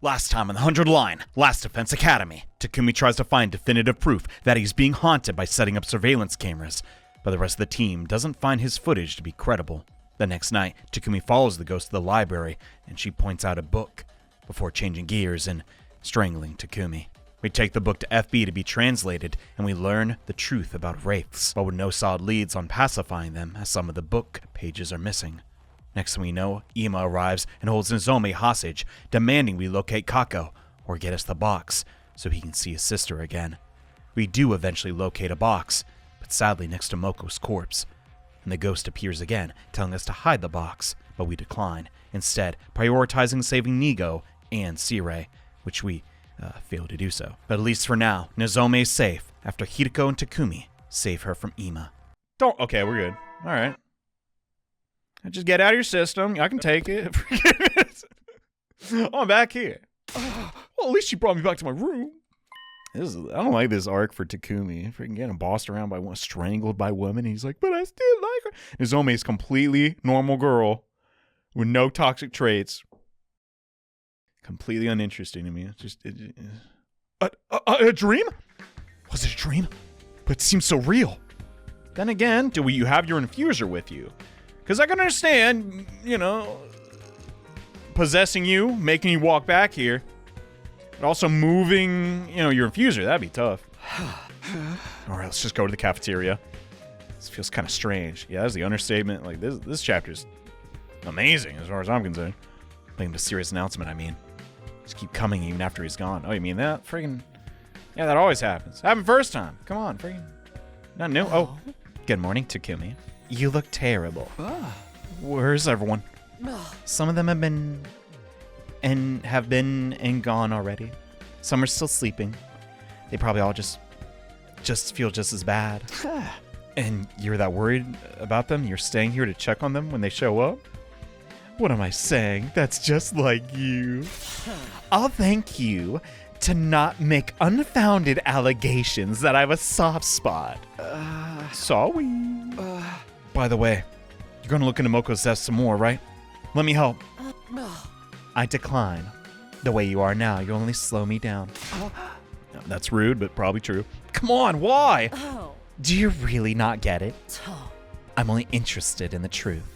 Last time on the 100 line, Last Defense Academy, Takumi tries to find definitive proof that he's being haunted by setting up surveillance cameras, but the rest of the team doesn't find his footage to be credible. The next night, Takumi follows the ghost to the library, and she points out a book, before changing gears and strangling Takumi. We take the book to FB to be translated, and we learn the truth about wraiths, but with no solid leads on pacifying them, as some of the book pages are missing. Next thing we know, Ima arrives and holds Nozomi hostage, demanding we locate Kako, or get us the box, so he can see his sister again. We do eventually locate a box, but sadly next to Moko's corpse, and the ghost appears again, telling us to hide the box, but we decline, instead prioritizing saving Nigo and Sirei, which we fail to do so. But at least for now, Nozomi is safe, after Hideko and Takumi save her from Ima. Okay, we're good. Alright. Just get out of your system. I can take it. I'm back here. Well, at least she brought me back to my room. I don't like this arc for Takumi. Freaking getting bossed around by one, strangled by women. He's like, but I still like her. Nozomi is completely normal girl with no toxic traits. Completely uninteresting to me. It's just a dream? Was it a dream? But it seems so real. Then again, do you have your infuser with you? Because I can understand, possessing you, making you walk back here. But also moving, your infuser. That'd be tough. All right, let's just go to the cafeteria. This feels kind of strange. Yeah, that's the understatement. Like, this chapter's amazing as far as I'm concerned. Making a serious announcement, I mean. Just keep coming even after he's gone. Oh, you mean that? Friggin'. Yeah, that always happens. Happened first time. Come on, friggin'. Not new. Oh, good morning, Takumi. You look terrible. Where's everyone? Some of them have been and gone already. Some are still sleeping. They probably all just feel just as bad. And you're that worried about them? You're staying here to check on them when they show up? What am I saying? That's just like you. I'll thank you to not make unfounded allegations that I have a soft spot. Sorry. By the way, you're gonna look into Moko's death some more, right? Let me help. I decline. The way you are now, you only slow me down. That's rude, but probably true. Come on, why? Do you really not get it? I'm only interested in the truth.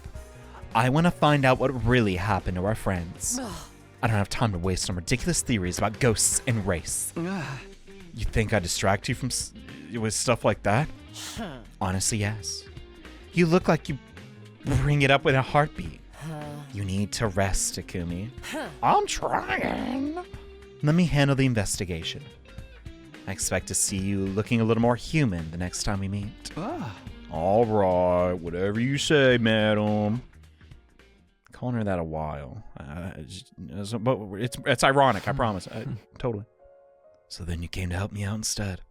I want to find out what really happened to our friends. I don't have time to waste on ridiculous theories about ghosts and race. You think I distract you with stuff like that? Honestly, yes. You look like you bring it up with a heartbeat. You need to rest, Takumi. I'm trying. Let me handle the investigation. I expect to see you looking a little more human the next time we meet. All right, whatever you say, madam. Calling her that a while. But it's ironic, I promise. Totally. So then you came to help me out instead.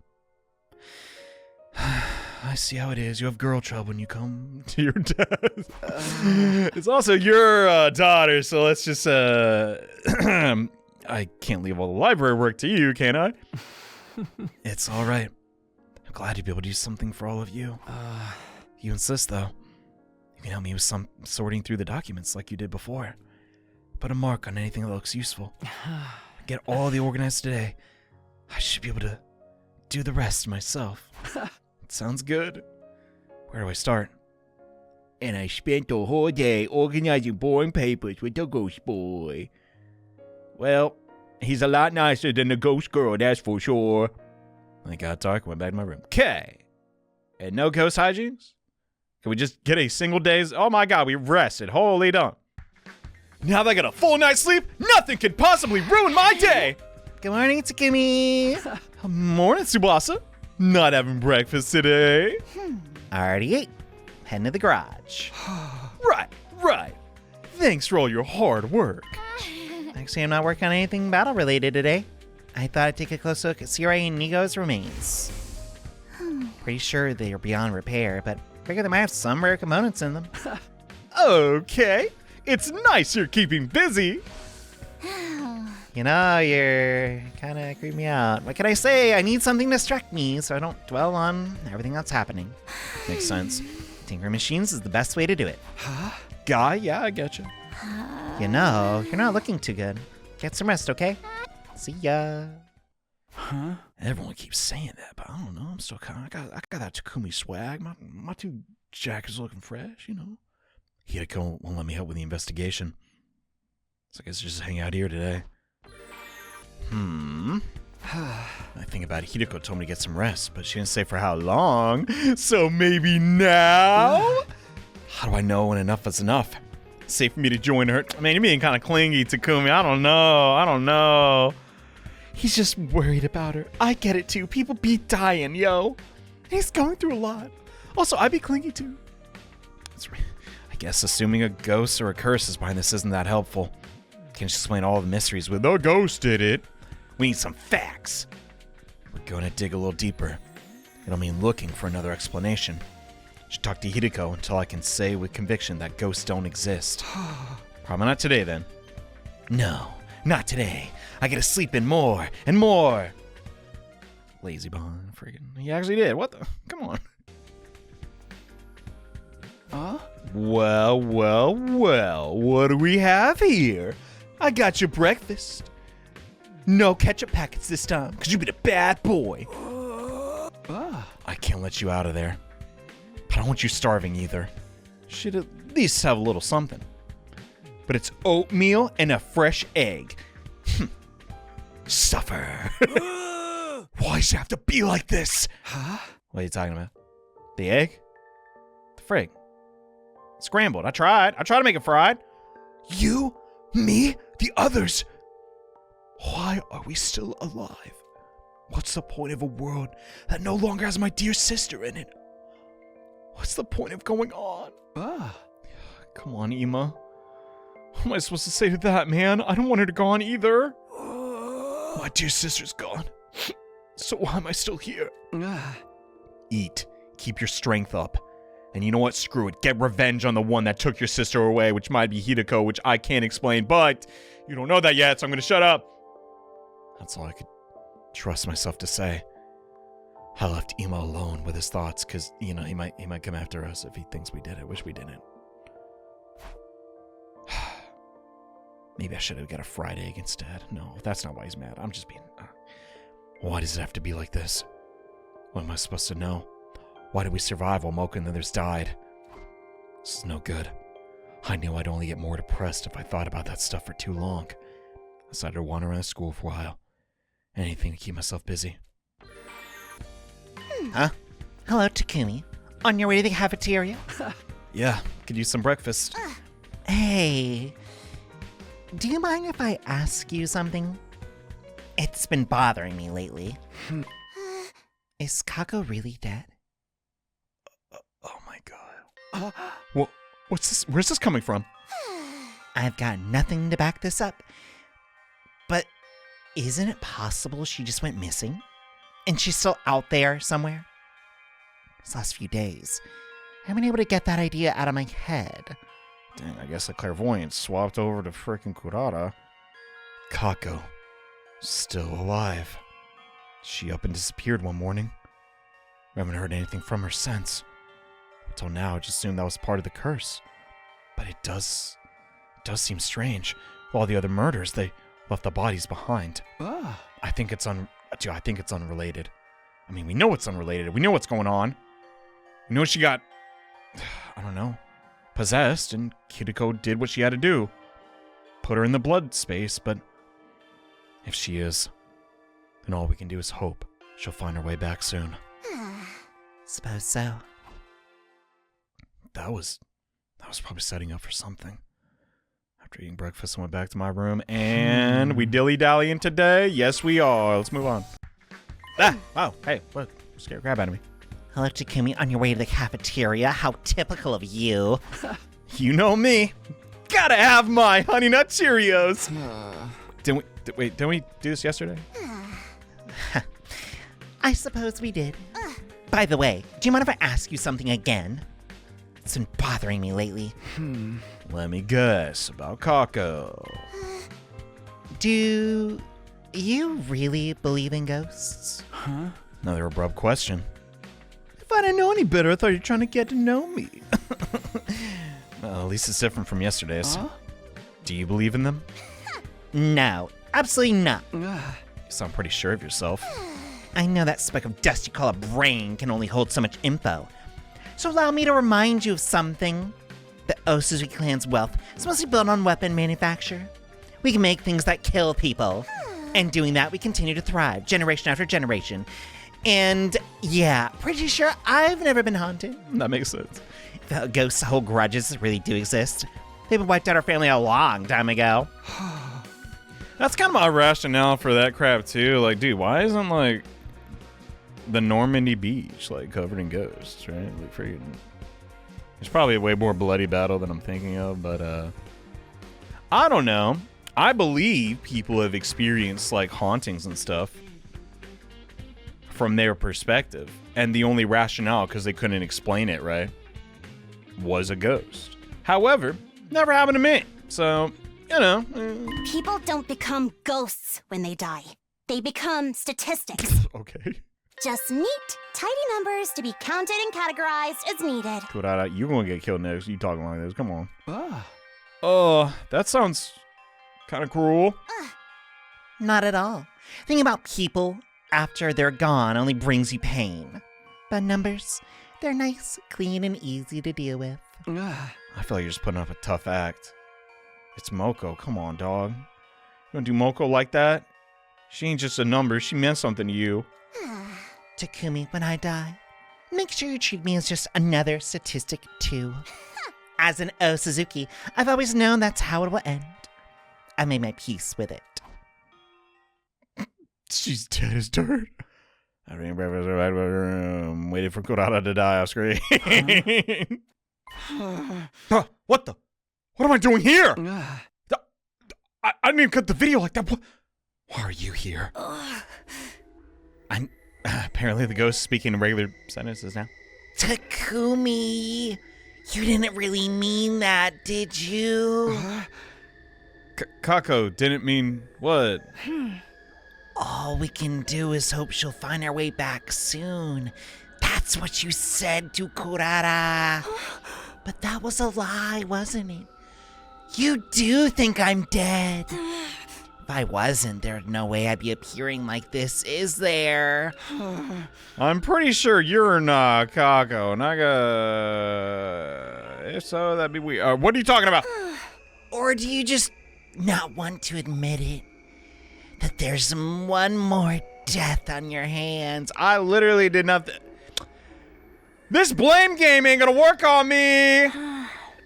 I see how it is. You have girl trouble when you come to your death. It's also your daughter, so let's just... I can't leave all the library work to you, can I? It's all right. I'm glad to be able to do something for all of you. You insist, though. You can help me with some sorting through the documents like you did before. Put a mark on anything that looks useful. Get all the organized today. I should be able to do the rest myself. Sounds good. Where do I start? And I spent the whole day organizing boring papers with the ghost boy. Well, he's a lot nicer than the ghost girl, that's for sure. I got dark, went back to my room. Okay. And no ghost hijinks? Can we just get a single day's... Oh my god, we rested. Holy dump. Now that I got a full night's sleep, nothing could possibly ruin my day! Good morning, Takumi. Morning, Tsubasa. Not having breakfast today. Already ate. Heading to the garage. Right. Thanks for all your hard work. Actually, I'm not working on anything battle-related today. I thought I'd take a close look at Sirei and Nigo's remains. Pretty sure they are beyond repair, but figure they might have some rare components in them. Okay. It's nice you're keeping busy. You know, you're kind of creeping me out. What can I say? I need something to distract me so I don't dwell on everything that's happening. Makes sense. Tinkering machines is the best way to do it. Guy, yeah, I getcha. You know, you're not looking too good. Get some rest, okay? See ya. Huh? Everyone keeps saying that, but I don't know. I'm still kind of... I got that Takumi swag. My two jackets looking fresh, you know. Hideko won't let me help with the investigation. So I guess just hang out here today. I think about it. Hideko told me to get some rest, but she didn't say for how long. So maybe now? How do I know when enough is enough? Safe for me to join her. I mean, you're being kind of clingy, Takumi. I don't know. He's just worried about her. I get it too. People be dying, yo. He's going through a lot. Also, I'd be clingy too. I guess assuming a ghost or a curse is behind this isn't that helpful. Can't just explain all the mysteries with, the ghost did it. We need some facts. We're going to dig a little deeper. It'll mean looking for another explanation. Should talk to Hideko until I can say with conviction that ghosts don't exist. Probably not today, then. No, not today. I gotta sleep in more and more. Lazy behind, friggin'. He actually did. What the? Come on. Well. What do we have here? I got your breakfast. No ketchup packets this time, because you be the bad boy. I can't let you out of there. But I don't want you starving either. Should at least have a little something. But it's oatmeal and a fresh egg. Suffer. Why does it have to be like this? Huh? What are you talking about? The egg? The frig. Scrambled. I tried to make it fried. You? Me? The others? Why are we still alive? What's the point of a world that no longer has my dear sister in it? What's the point of going on? Come on, Ima. What am I supposed to say to that, man? I don't want her to go on either. My dear sister's gone. So why am I still here? Eat. Keep your strength up. And you know what? Screw it. Get revenge on the one that took your sister away, which might be Hideko, which I can't explain, but you don't know that yet, so I'm gonna shut up. That's all I could trust myself to say. I left Ima alone with his thoughts, because, you know, he might come after us if he thinks we did it. Wish we didn't. Maybe I should have got a fried egg instead. No, that's not why he's mad. I'm just being... Why does it have to be like this? What am I supposed to know? Why did we survive while Mocha and the others died? This is no good. I knew I'd only get more depressed if I thought about that stuff for too long. I decided to wander around school for a while. Anything to keep myself busy. Huh? Hello, Takumi. On your way to the cafeteria? Yeah, could use some breakfast. Hey, do you mind if I ask you something? It's been bothering me lately. Is Kako really dead? Oh my god. What's this? Where's this coming from? I've got nothing to back this up. But isn't it possible she just went missing? And she's still out there somewhere? These last few days, I haven't been able to get that idea out of my head. Dang, I guess the clairvoyance swapped over to frickin' Kurata. Kako. Still alive. She up and disappeared one morning. I haven't heard anything from her since. Until now, I just assumed that was part of the curse. But it does seem strange. All the other murders, they left the bodies behind. I think it's unrelated. I mean, we know it's unrelated. We know what's going on. We know she got, I don't know, possessed, and Hideko did what she had to do. Put her in the blood space, but if she is, then all we can do is hope she'll find her way back soon. Suppose so. That was probably setting up for something. After eating breakfast, I went back to my room, and we dilly-dallying today? Yes, we are. Let's move on. Oh, hey, what? Scared crap out of me. Hello, Takumi, on your way to the cafeteria. How typical of you. You know me. Gotta have my Honey Nut Cheerios. Didn't we do this yesterday? I suppose we did. By the way, do you mind if I ask you something again? It's been bothering me lately. Let me guess about Kako. Do you really believe in ghosts? Huh? Another abrupt question. If I didn't know any better, I thought you were trying to get to know me. Well, at least it's different from yesterday's. Do you believe in them? No, absolutely not. You sound pretty sure of yourself. I know that speck of dust you call a brain can only hold so much info. So allow me to remind you of something. The Osuzuki clan's wealth is mostly built on weapon manufacture. We can make things that kill people. And doing that, we continue to thrive, generation after generation. And yeah, pretty sure I've never been haunted. That makes sense. The ghosts hold grudges really do exist. They've wiped out our family a long time ago. That's kind of my rationale for that crap too. Like, dude, why isn't like the Normandy beach like covered in ghosts, right? Like, freaking. There's probably a way more bloody battle than I'm thinking of, but I don't know. I believe people have experienced like hauntings and stuff from their perspective, and the only rationale, because they couldn't explain it, right, was a ghost. However, never happened to me, so you know. People don't become ghosts when they die. They become statistics. Okay. Just neat, tidy numbers to be counted and categorized as needed. Kurata, you're gonna get killed next. You talking like this? Come on. That sounds kind of cruel. Not at all. Thinking about people after they're gone only brings you pain. But numbers, they're nice, clean, and easy to deal with. I feel like you're just putting up a tough act. It's Moko. Come on, dog. You gonna do Moko like that? She ain't just a number. She meant something to you. Takumi, when I die, make sure you treat me as just another statistic, too. As an Osuzuki, I've always known that's how it will end. I made my peace with it. She's dead as dirt. I mean, waiting for Kurata to die off screen. Huh, what the? What am I doing here? I didn't even cut the video like that. Why are you here? I'm apparently the ghost speaking in regular sentences now. Takumi, you didn't really mean that, did you? Kako didn't mean what? All we can do is hope she'll find her way back soon. That's what you said to Kurata. But that was a lie, wasn't it? You do think I'm dead. If I wasn't, there's no way I'd be appearing like this, is there? I'm pretty sure you're not Kako. If so, that'd be weird. What are you talking about? Or do you just not want to admit it? That there's one more death on your hands. I literally did nothing. This blame game ain't gonna work on me.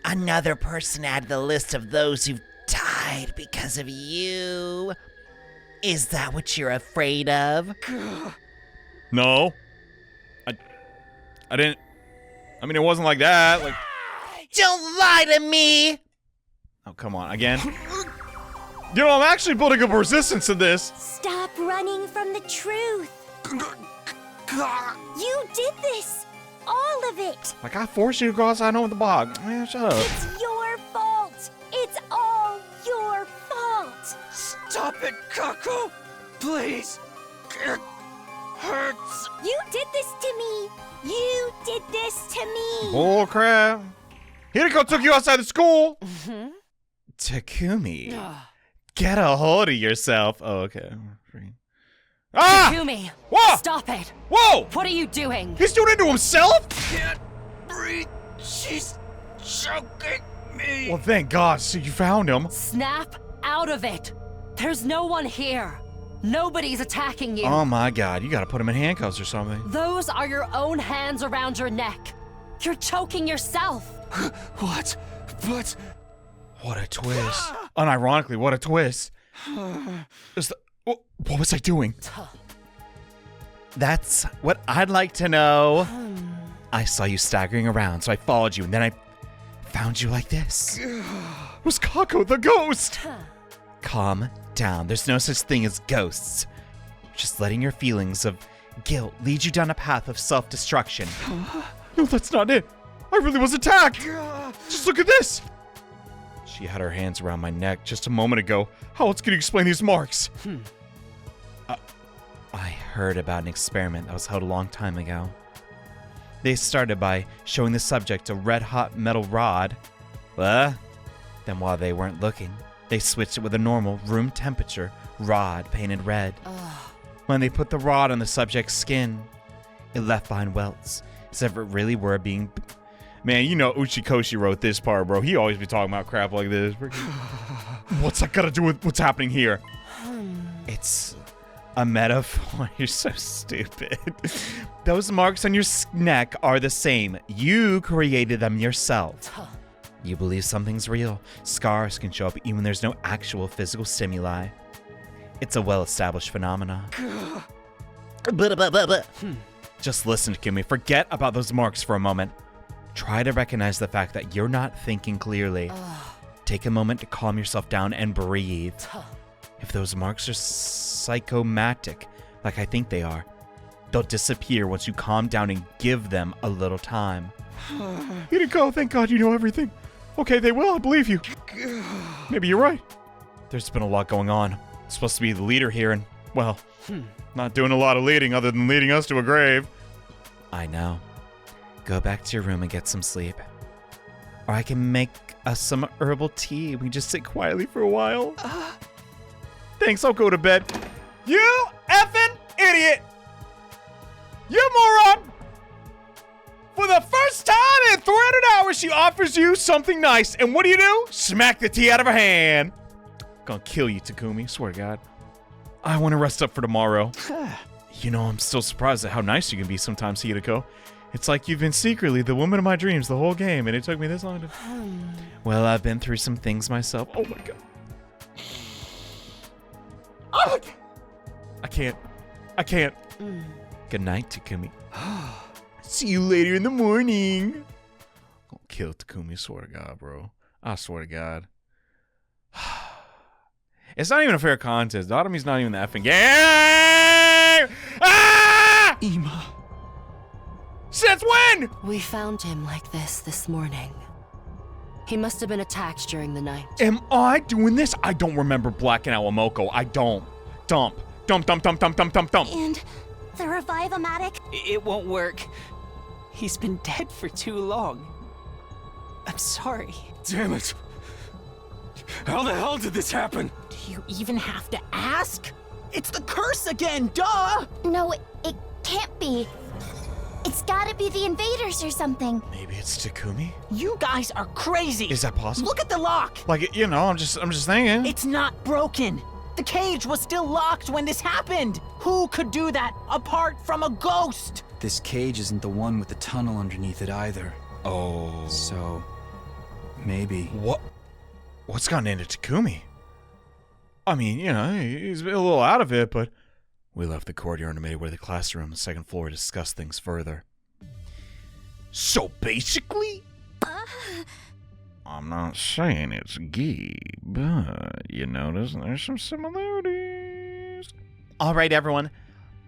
Another person added to the list of those who've died because of you. Is that what you're afraid of? No. I didn't. I mean, it wasn't like that. Like. Don't lie to me! Oh, come on. Again? You know, I'm actually building up resistance to this. Stop running from the truth. You did this. All of it. Like, I forced you to go outside with the bog. Man, shut up. It's your fault. It's all your fault. Stop it, Kako! Please! It hurts! You did this to me. You did this to me. Bull crap. Hideko took you outside the school. Takumi. Get a hold of yourself. Oh, okay. Ah! Takumi, Whoa! stop it! Whoa! What are you doing? He's doing it to himself? Can't breathe. She's choking me. Well, thank God. So you found him. Snap out of it! There's no one here. Nobody's attacking you. Oh my God. You gotta put him in handcuffs or something. Those are your own hands around your neck. You're choking yourself. What? But What a twist. Unironically, what a twist. What was I doing? That's what I'd like to know. I saw you staggering around, so I followed you, and then I found you like this. It was Kako the ghost. Calm down. There's no such thing as ghosts. Just letting your feelings of guilt lead you down a path of self-destruction. No, that's not it. I really was attacked. Just look at this. She had her hands around my neck just a moment ago. How else can you explain these marks? I heard about an experiment that was held a long time ago. They started by showing the subject a red-hot metal rod. Then while they weren't looking, They switched it with a normal, room temperature rod painted red. When they put the rod on the subject's skin, it left behind welts, as if it really were being... Man, you know Uchikoshi wrote this part, bro. He always be talking about crap like this. What's that got to do with what's happening here? It's a metaphor. You're so stupid. Those marks on your neck are the same. You created them yourself. You believe something's real. Scars can show up even when there's no actual physical stimuli. It's a well-established phenomenon. Just listen to me. Forget about those marks for a moment. Try to recognize the fact that you're not thinking clearly. Take a moment to calm yourself down and breathe. If those marks are psychomatic, like I think they are, they'll disappear once you calm down and give them a little time. Hideko, thank God you know everything. Okay, they will, I believe you. Maybe you're right. There's been a lot going on. I'm supposed to be the leader here and, well, not doing a lot of leading other than leading us to a grave. I know. Go back to your room and get some sleep. Or I can make us some herbal tea. We just sit quietly for a while. Thanks, I'll go to bed. You effing idiot! You moron! For the first time in 300 hours, she offers you something nice. And what do? Smack the tea out of her hand. Gonna kill you, Takumi, swear to God. I want to rest up for tomorrow. You know, I'm still surprised at how nice you can be sometimes, Hideko. It's like you've been secretly the woman of my dreams the whole game, and it took me this long to... Well, I've been through some things myself. Oh my God. Oh, I can't. Good night, Takumi. See you later in the morning. I'll kill Takumi, swear to God, bro. I swear to God. It's not even a fair contest. Dotomi's not even the effing game. Ah! Ima. Since when? We found him like this morning. He must have been attacked during the night. Am I doing this? I don't remember blacking out Wamoko. I don't. Dump. And the revive-o-matic? It won't work. He's been dead for too long. I'm sorry. Damn it. How the hell did this happen? Do you even have to ask? It's the curse again, duh! No, it can't be. It's gotta be the invaders or something. Maybe it's Takumi? You guys are crazy! Is that possible? Look at the lock! Like, you know, I'm just thinking. It's not broken! The cage was still locked when this happened! Who could do that apart from a ghost? This cage isn't the one with the tunnel underneath it either. Oh. So, maybe. What's gotten into Takumi? I mean, you know, he's a little out of it, but... We left the courtyard and made our way to the classroom on the second floor to discuss things further. So basically... I'm not saying it's gay, but you notice there's some similarities. All right, everyone.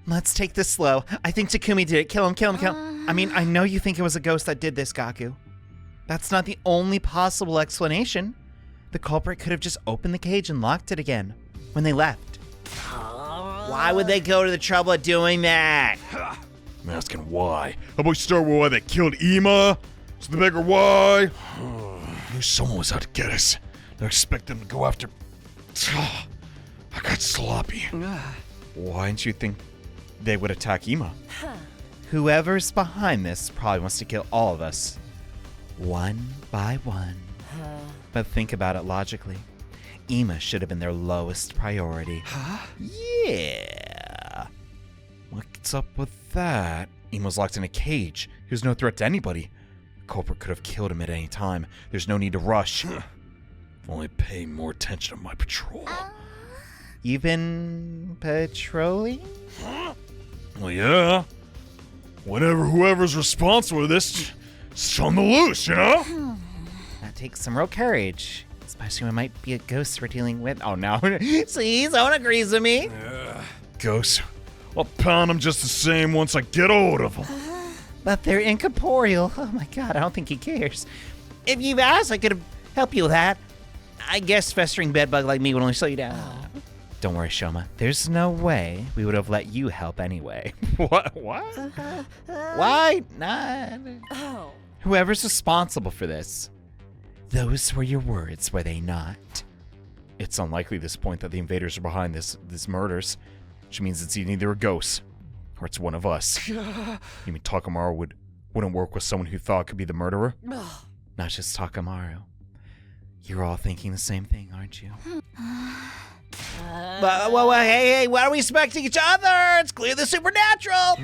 Let's take this slow. I think Takumi did it. Kill him. I mean, I know you think it was a ghost that did this, Gaku. That's not the only possible explanation. The culprit could have just opened the cage and locked it again when they left. Why would they go to the trouble of doing that? I'm asking why. How about we start with why they killed Ima? It's the bigger why. I knew someone was out to get us. I expect them to go after... I got sloppy. Why didn't you think they would attack Ima? Whoever's behind this probably wants to kill all of us. One by one. But think about it logically. Ima should have been their lowest priority. Huh? Yeah. What's up with that? Ima's locked in a cage. He was no threat to anybody. The culprit could have killed him at any time. There's no need to rush. Only pay more attention to my patrol. You've been patrolling? Well, yeah. Whoever's responsible for this, it's on the loose, you know? That takes some real courage. Especially when it might be a ghost we're dealing with. Oh, no. See, someone agrees with me. Ghosts. I'll pound them just the same once I get hold of them. But they're incorporeal. Oh, my God. I don't think he cares. If you've asked, I could help you with that. I guess festering bedbug like me would only slow you down. Don't worry, Shoma. There's no way we would have let you help anyway. What? Why not? Oh. Whoever's responsible for this. Those were your words, were they not? It's unlikely at this point that the invaders are behind this murders, which means it's either a ghost or it's one of us. You mean Takamaru wouldn't work with someone who thought could be the murderer? Not just Takamaru. You're all thinking the same thing, aren't you? Well, hey, why are we suspecting each other? It's clearly supernatural.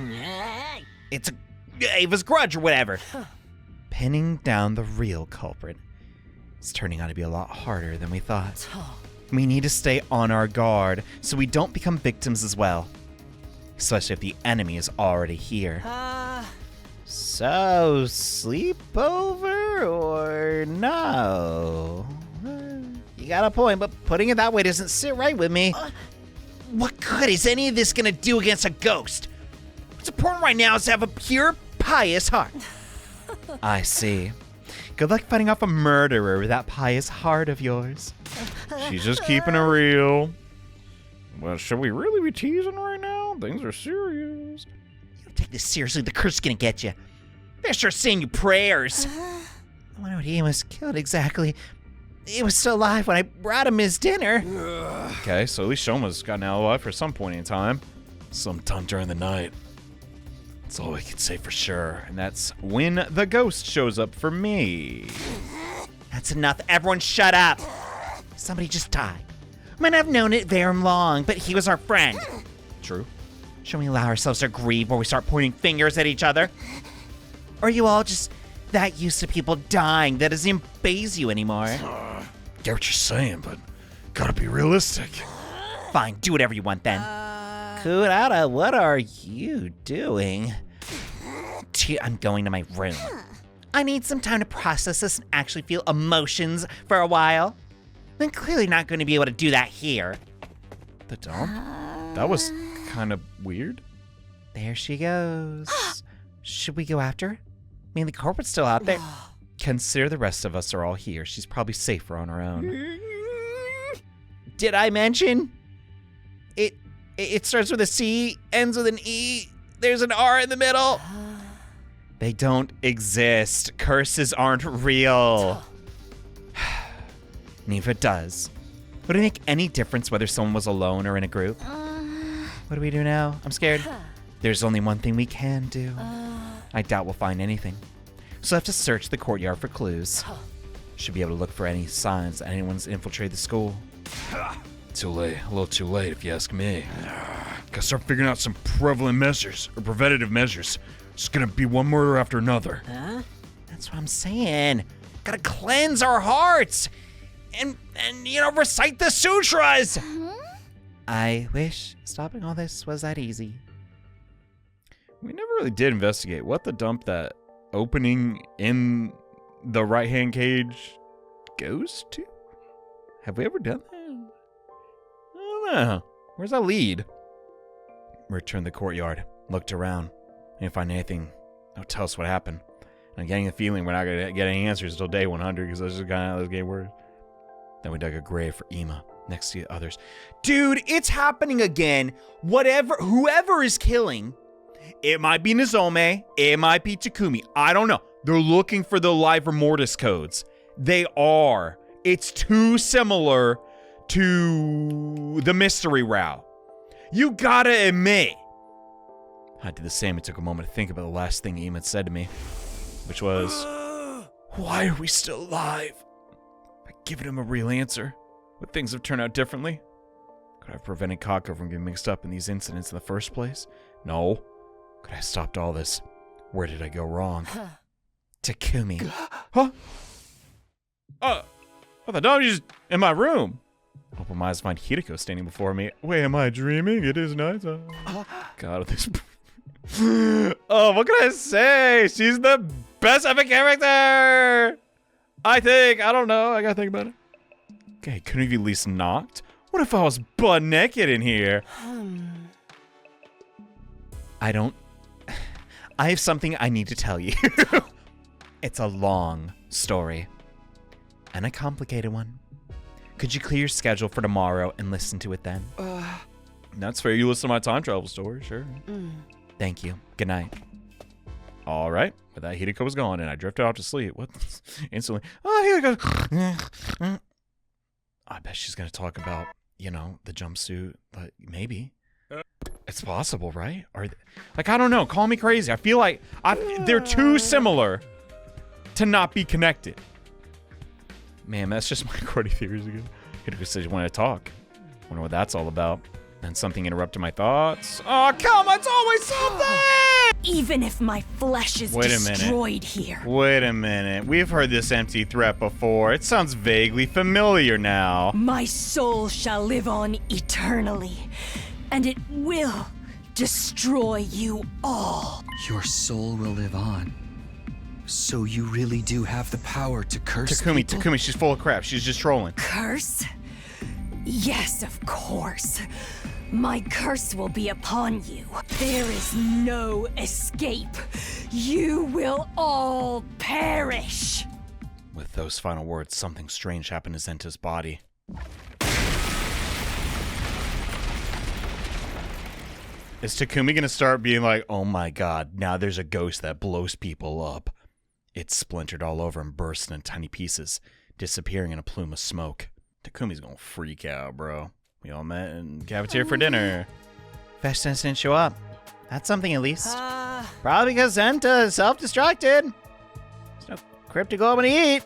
It's Ava's grudge or whatever. Pinning down the real culprit is turning out to be a lot harder than we thought. We need to stay on our guard so we don't become victims as well. Especially if the enemy is already here. So, sleepover or no? You got a point, but putting it that way doesn't sit right with me. What good is any of this gonna do against a ghost? What's important right now is to have a pure, pious heart. I see. Good luck fighting off a murderer with that pious heart of yours. She's just keeping it real. Well, should we really be teasing right now? Things are serious. You don't take this seriously, the curse is gonna get you. They're sure saying you prayers. I wonder what he was killed exactly. He was still alive when I brought him his dinner. Okay, so at least Shoma's got an alibi for some point in time. Sometime during the night. That's all we can say for sure. And that's when the ghost shows up for me. That's enough. Everyone shut up. Somebody just died. Might not have known it very long, but he was our friend. True. Should we allow ourselves to grieve before we start pointing fingers at each other? Or are you all just that used to people dying that doesn't even faze you anymore? Get what you're saying, but gotta be realistic. Fine, do whatever you want then. Kurata, what are you doing? I'm going to my room. I need some time to process this and actually feel emotions for a while. I'm clearly not going to be able to do that here. The dump? That was kind of weird. There she goes. Should we go after her? I mean, the corporate's still out there. Consider the rest of us are all here. She's probably safer on her own. Did I mention? It starts with a C, ends with an E. There's an R in the middle. They don't exist. Curses aren't real. Neither does. Would it make any difference whether someone was alone or in a group? What do we do now? I'm scared. There's only one thing we can do. I doubt we'll find anything. So I have to search the courtyard for clues. Should be able to look for any signs that anyone's infiltrated the school. Too late. A little too late, if you ask me. Gotta start figuring out some prevalent measures, or preventative measures. It's gonna be one murder after another. That's what I'm saying. Gotta cleanse our hearts. And recite the sutras. I wish stopping all this was that easy. We never really did investigate what the dump that opening in the right-hand cage goes to. Have we ever done that? I don't know. Where's that lead? Returned to the courtyard. Looked around. Didn't find anything. Don't tell us what happened. I'm getting the feeling we're not going to get any answers until day 100 because that's just kind of how this game works. Then we dug a grave for Ima next to the others. Dude, it's happening again. Whoever is killing, it might be Nozomi, it might be Takumi. I don't know. They're looking for the livor mortis codes. They are. It's too similar to the mystery route. You gotta admit. I did the same. It took a moment to think about the last thing Ima had said to me, which was, why are we still alive? By giving him a real answer, would things have turned out differently? Could I have prevented Kako from getting mixed up in these incidents in the first place? No. Could I have stopped all this? Where did I go wrong? Takumi. Huh? I thought I was just in my room. Open my eyes to find Hideko standing before me. Wait, am I dreaming? It is night. God, this. Oh, what can I say? She's the best epic character. I think. I don't know. I gotta think about it. Okay, couldn't have you at least knocked? What if I was butt naked in here? I have something I need to tell you. It's a long story. And a complicated one. Could you clear your schedule for tomorrow and listen to it then? That's fair. You listen to my time travel story, sure. Thank you. Good night. All right. But that Hideko was gone, and I drifted off to sleep. What? Instantly. Oh, Hideko. I bet she's gonna talk about, the jumpsuit. Like, maybe. It's possible, right? Like, I don't know. Call me crazy. I feel like they're too similar to not be connected. Man, that's just my cruddy theories again. Hideko says you want to talk. Wonder what that's all about. And something interrupted my thoughts. Oh, come on, it's always something! Even if my flesh is destroyed here. Wait a minute. We've heard this empty threat before. It sounds vaguely familiar now. My soul shall live on eternally, and it will destroy you all. Your soul will live on. So you really do have the power to curse people? Takumi, she's full of crap. She's just trolling. Curse? Yes, of course. My curse will be upon you. There is no escape. You will all perish. With those final words, something strange happened to Zenta's body. Is Takumi gonna start being like, oh my god, now there's a ghost that blows people up? It splintered all over and burst into tiny pieces, disappearing in a plume of smoke. Takumi's gonna freak out, bro. We all met in the cafeteria for dinner. Feshsense didn't show up. That's something at least. Probably because Zenta is self-destructed. There's no crypt to go up and eat.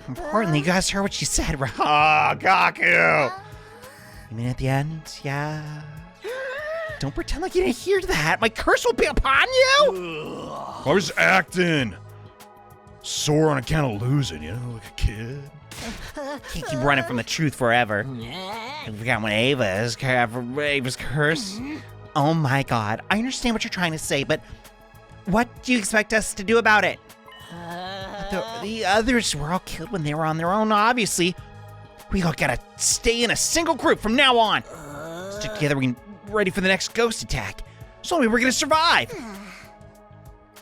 Importantly, you guys heard what she said, right? Ah, Gaku! You mean at the end? Yeah. Don't pretend like you didn't hear that. My curse will be upon you! I was acting. Sore on account of losing, like a kid. Can't keep running from the truth forever. I forgot when Ava's curse. Oh my god. I understand what you're trying to say, but what do you expect us to do about it? The others were all killed when they were on their own, obviously. We all gotta stay in a single group from now on. Stick together, we can ready for the next ghost attack. So we're gonna survive.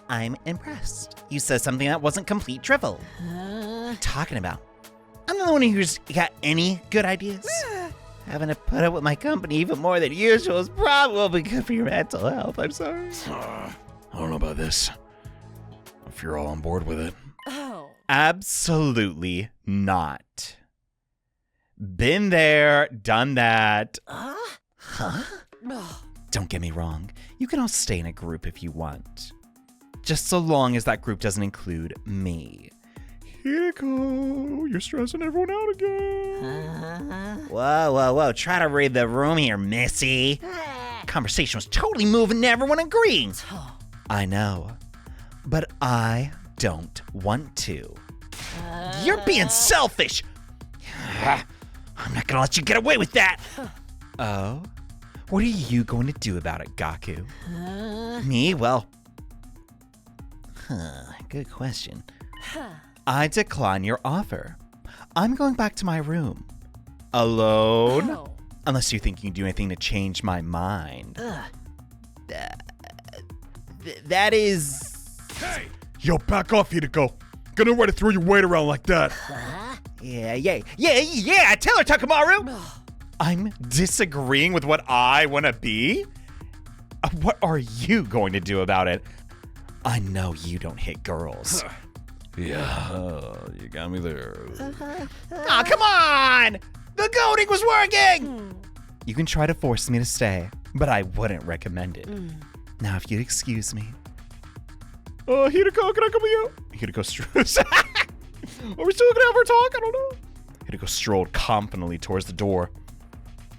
I'm impressed. You said something that wasn't complete drivel. What are you talking about? I'm the only one who's got any good ideas. Having to put up with my company even more than usual is probably good for your mental health. I'm sorry. I don't know about this. If you're all on board with it. Oh. Absolutely not. Been there, done that. Huh? Don't get me wrong. You can all stay in a group if you want. Just so long as that group doesn't include me. Hideko, you're stressing everyone out again. Whoa. Try to read the room here, Missy. Conversation was totally moving and everyone agreeing. I know, but I don't want to. You're being selfish. I'm not gonna let you get away with that. Oh? What are you going to do about it, Gaku? Me? Well, good question. I decline your offer. I'm going back to my room. Alone? Oh. Unless you think you can do anything to change my mind. That is... Hey! Yo, back off, Hideko. Gonna ready to throw your weight around like that. Yeah, tell her, Takamaru! I'm disagreeing with what I want to be? What are you going to do about it? I know you don't hit girls. Yeah, you got me there. Aw, come on! The goading was working! You can try to force me to stay, but I wouldn't recommend it. Now, if you'd excuse me. Hideko, can I come with you? Hideko strolls. Are we still gonna have our talk? I don't know. Hideko strolled confidently towards the door.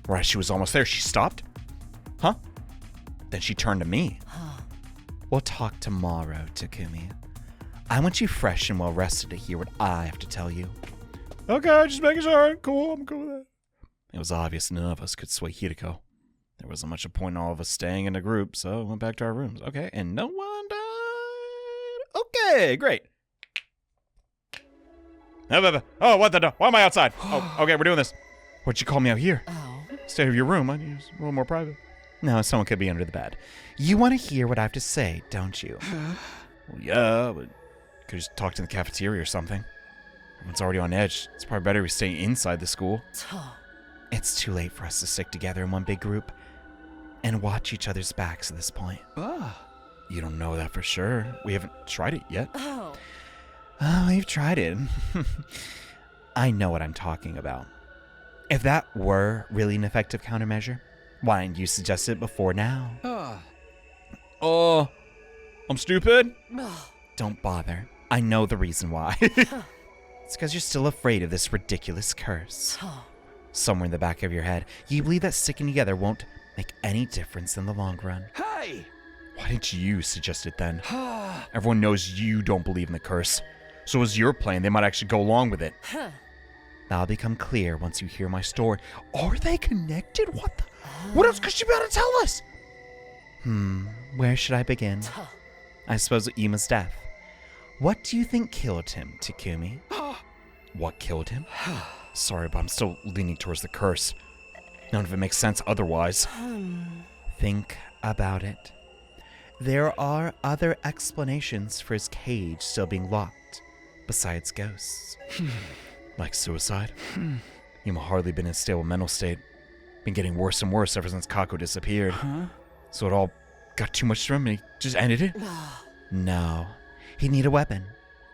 Right as she was almost there, she stopped. Huh? Then she turned to me. We'll talk tomorrow, Takumi. I want you fresh and well rested to hear what I have to tell you. Okay, just making sure. Cool, I'm cool with that. It was obvious none of us could sway Hideko. There wasn't much point in all of us staying in a group, so we went back to our rooms. Okay, and no one died. Okay, great. Oh, what the? Why am I outside? Oh, okay, we're doing this. What'd you call me out here? Oh. Stay out of your room. I need a little more private. No, someone could be under the bed. You want to hear what I have to say, don't you? Well, yeah, but could just talk to the cafeteria or something. Everyone's already on edge. It's probably better we stay inside the school. It's too late for us to stick together in one big group and watch each other's backs at this point. You don't know that for sure. We haven't tried it yet. Oh, we've tried it. I know what I'm talking about. If that were really an effective countermeasure, why didn't you suggest it before now? Oh, I'm stupid? Don't bother. I know the reason why. It's because you're still afraid of this ridiculous curse. Somewhere in the back of your head, you believe that sticking together won't make any difference in the long run. Hey! Why didn't you suggest it then? Everyone knows you don't believe in the curse. So as you're playing, they might actually go along with it. That'll become clear once you hear my story. Are they connected? What the? What else could she be able to tell us? Where should I begin? I suppose with Ima's death. What do you think killed him, Takumi? What killed him? Sorry, but I'm still leaning towards the curse. None of it makes sense otherwise. Think about it. There are other explanations for his cage still being locked, besides ghosts. Like suicide? Ima hardly been in a stable mental state. Been getting worse and worse ever since Kako disappeared. So it all got too much for him and he just ended it? No. He'd need a weapon.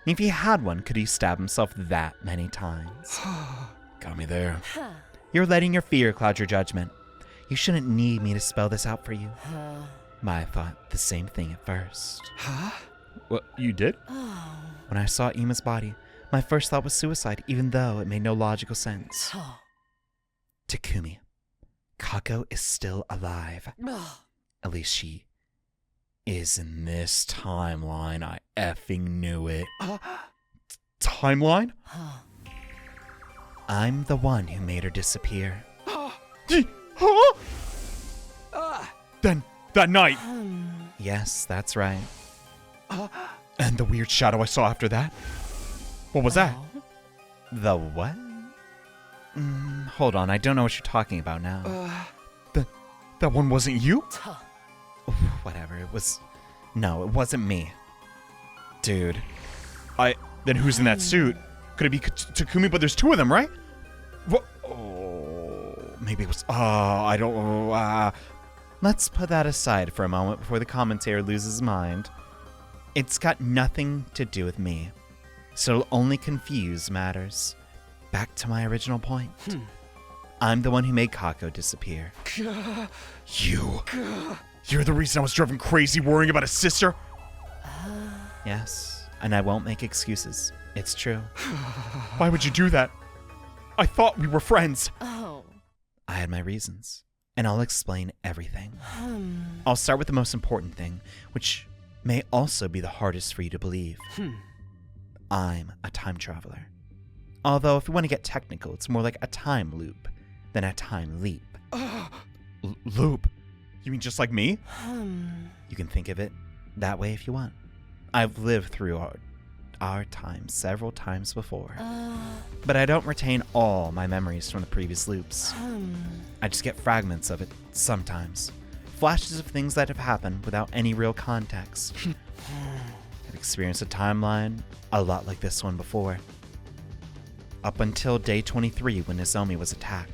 If he had one, could he stab himself that many times? Got me there. You're letting your fear cloud your judgment. You shouldn't need me to spell this out for you. I thought the same thing at first. What, you did? When I saw Ima's body, my first thought was suicide, even though it made no logical sense. Takumi, Kako is still alive. At least she is in this timeline. I effing knew it. Timeline? I'm the one who made her disappear. Then, that night. Yes, that's right. And the weird shadow I saw after that? What was that? The what? Hold on, I don't know what you're talking about now. That one wasn't you? Whatever, it was... No, it wasn't me. Dude. Then who's in that suit? Could it be Takumi? But there's two of them, right? What? Oh, maybe it was... I don't... Let's put that aside for a moment before the commentator loses his mind. It's got nothing to do with me, so it'll only confuse matters. Back to my original point. I'm the one who made Kako disappear. You're the reason I was driven crazy worrying about his sister? Yes, and I won't make excuses. It's true. Why would you do that? I thought we were friends. Oh. I had my reasons, and I'll explain everything. I'll start with the most important thing, which may also be the hardest for you to believe. I'm a time traveler. Although, if we want to get technical, it's more like a time loop than a time leap. Loop? You mean just like me? You can think of it that way if you want. I've lived through our time several times before. But I don't retain all my memories from the previous loops. I just get fragments of it sometimes. Flashes of things that have happened without any real context. I've experienced a timeline a lot like this one before. Up until day 23 when Nozomi was attacked.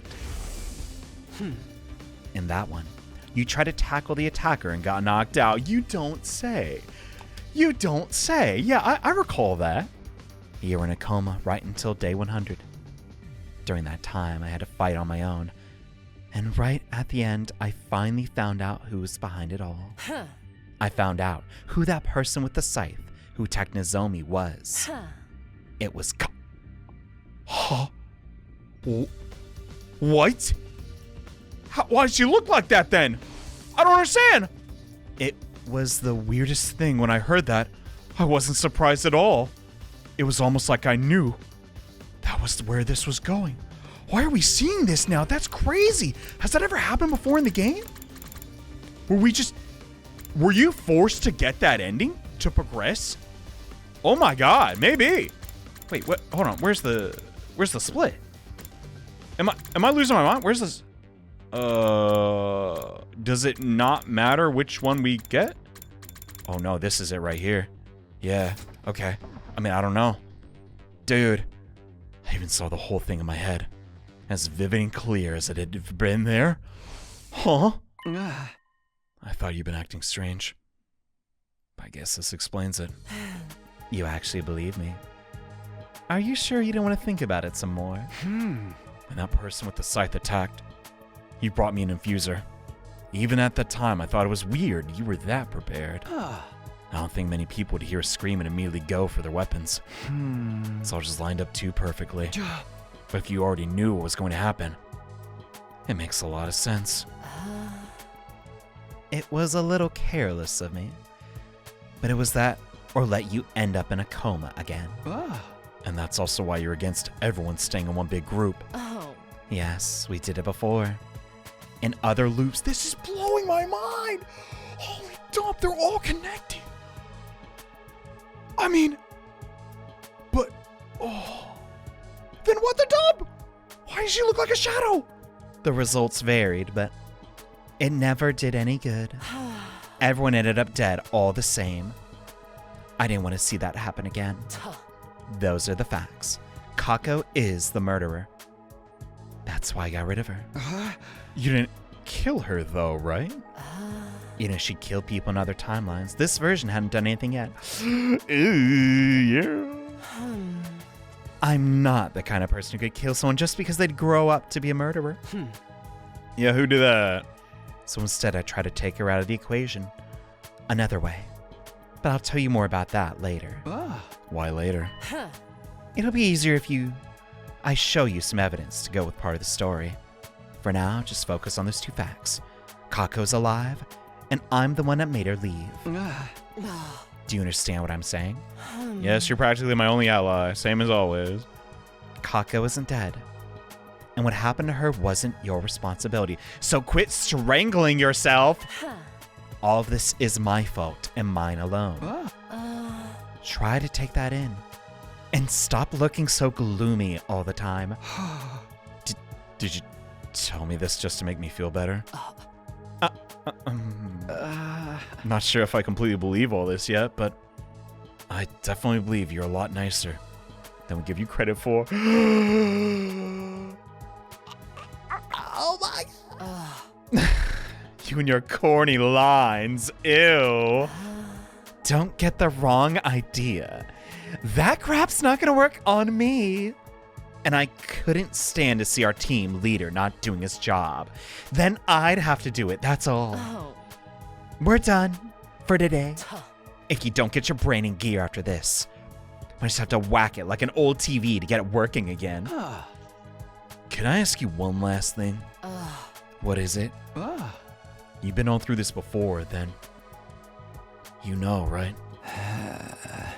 In that one, you tried to tackle the attacker and got knocked out. You don't say. You don't say. Yeah, I recall that. You were in a coma right until day 100. During that time, I had to fight on my own. And right at the end, I finally found out who was behind it all. I found out who that person with the scythe who attacked Nozomi was. It was Huh? What? Why did she look like that then? I don't understand. It was the weirdest thing when I heard that. I wasn't surprised at all. It was almost like I knew that was where this was going. Why are we seeing this now? That's crazy. Has that ever happened before in the game? Were you forced to get that ending to progress? Oh my god, maybe. Wait, what? Hold on. Where's the split? Am I losing my mind? Where's this? Does it not matter which one we get? Oh no, this is it right here. Yeah, okay. I mean, I don't know. Dude, I even saw the whole thing in my head. As vivid and clear as it had been there. Huh? I thought you'd been acting strange. I guess this explains it. You actually believe me? Are you sure you don't want to think about it some more? When that person with the scythe attacked, he brought me an infuser. Even at that time, I thought it was weird you were that prepared. I don't think many people would hear a scream and immediately go for their weapons. It's all just lined up too perfectly. But if you already knew what was going to happen, it makes a lot of sense. It was a little careless of me, but it was that or let you end up in a coma again. And that's also why you're against everyone staying in one big group. Oh. Yes, we did it before. In other loops, This is blowing my mind! Holy dump, they're all connected! I mean, but, then what the dub? Why does she look like a shadow? the results varied, but it never did any good. Everyone ended up dead all the same. I didn't want to see that happen again. Those are the facts. Kako is the murderer. That's why I got rid of her. You didn't kill her though, right? You know, she killed people in other timelines. This version hadn't done anything yet. Yeah. I'm not the kind of person who could kill someone just because they'd grow up to be a murderer. Yeah, who did that? So instead, I try to take her out of the equation. Another way. But I'll tell you more about that later. Why later? It'll be easier if I show you some evidence to go with part of the story. For now, just focus on those two facts. Kako's alive, and I'm the one that made her leave. Do you understand what I'm saying? Yes, you're practically my only ally, same as always. Kako isn't dead. And what happened to her wasn't your responsibility. So quit strangling yourself. All of this is my fault and mine alone. Try to take that in. And stop looking so gloomy all the time. Did you tell me this just to make me feel better? Not sure if I completely believe all this yet, but I definitely believe you're a lot nicer than we give you credit for. Oh my. You and your corny lines. Ew. Don't get the wrong idea. That crap's not gonna work on me. And I couldn't stand to see our team leader not doing his job. Then I'd have to do it, that's all. We're done for today. If you don't get your brain in gear after this, I just have to whack it like an old TV to get it working again. Can I ask you one last thing? What is it? You've been all through this before, then. You know, right?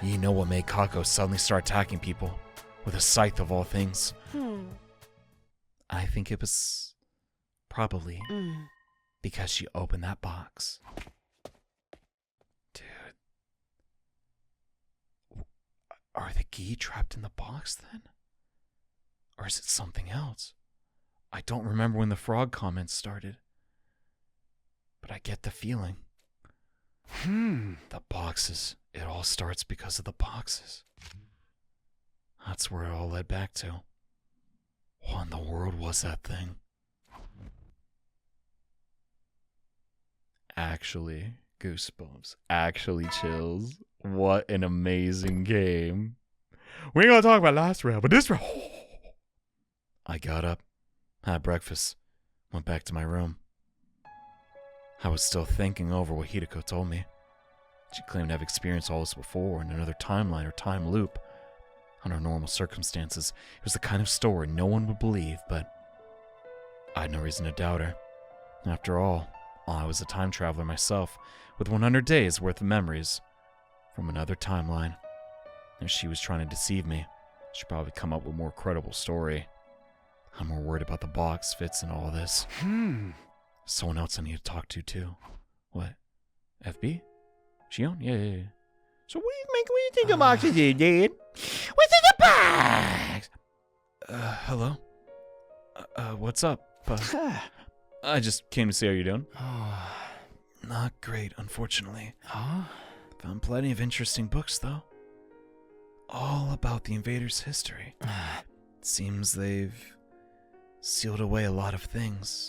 You know what made Kako suddenly start attacking people with a scythe of all things. I think it was probably because she opened that box. Dude. Are the Gi trapped in the box then? Or is it something else? I don't remember when the frog comments started. But I get the feeling. The boxes. It all starts because of the boxes. That's where it all led back to. What in the world was that thing? Actually, goosebumps. Actually, chills. What an amazing game. We ain't gonna talk about last round, but this round. I got up, had breakfast, went back to my room. I was still thinking over what Hideko told me. She claimed to have experienced all this before in another timeline or time loop. Under normal circumstances, it was the kind of story no one would believe, but I had no reason to doubt her. After all, I was a time traveler myself, with 100 days worth of memories from another timeline. If she was trying to deceive me, she'd probably come up with a more credible story. I'm more worried about the box fits and all this. Someone else I need to talk to, too. What? FB? Shion? Yeah. So what do you think the box is in, Dad? What's in the box? Hello? What's up? I just came to see how you're doing. Not great, unfortunately. Found plenty of interesting books, though. All about the invaders' history. Seems they've sealed away a lot of things.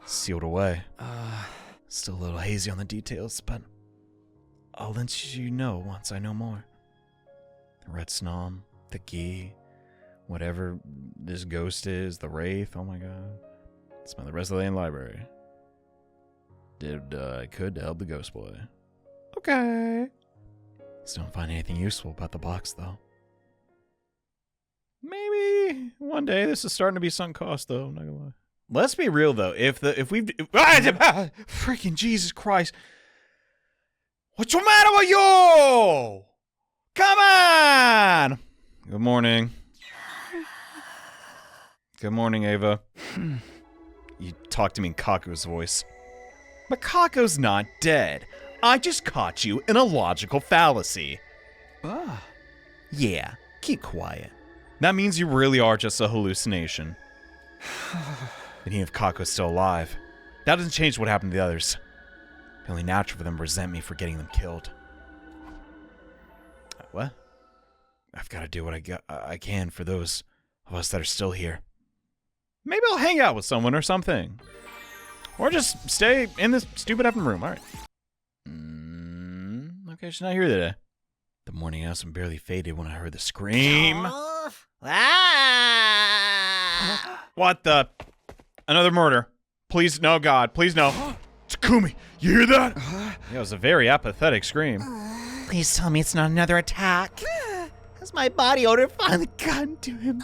Sealed away. Still a little hazy on the details, but I'll let you know once I know more. The Red Snom, the Gi, whatever this ghost is, the wraith. Oh my god. Spend the rest of the day in the library. Did I could to help the ghost boy. Okay. Still don't find anything useful about the box though. Maybe one day this is starting to be sunk cost though. I'm not gonna lie. Let's be real though. Freaking Jesus Christ! What's the matter with you? Come on! Good morning. Good morning, Ava. You talk to me in Kaku's voice. But Kaku's not dead. I just caught you in a logical fallacy. Ah. Yeah, keep quiet. That means you really are just a hallucination. And even if Kaku's still alive, that doesn't change what happened to the others. It's only natural for them to resent me for getting them killed. What? I've got to do what I can for those of us that are still here. Maybe I'll hang out with someone or something. Or just stay in this stupid effing room. All right. Okay, she's not here today. The morning awesome barely faded when I heard the scream. What the? Another murder. Please, no, God. Please, no. Takumi, you hear that? Yeah, it was a very apathetic scream. Please tell me it's not another attack. Has my body odor finally gotten to him?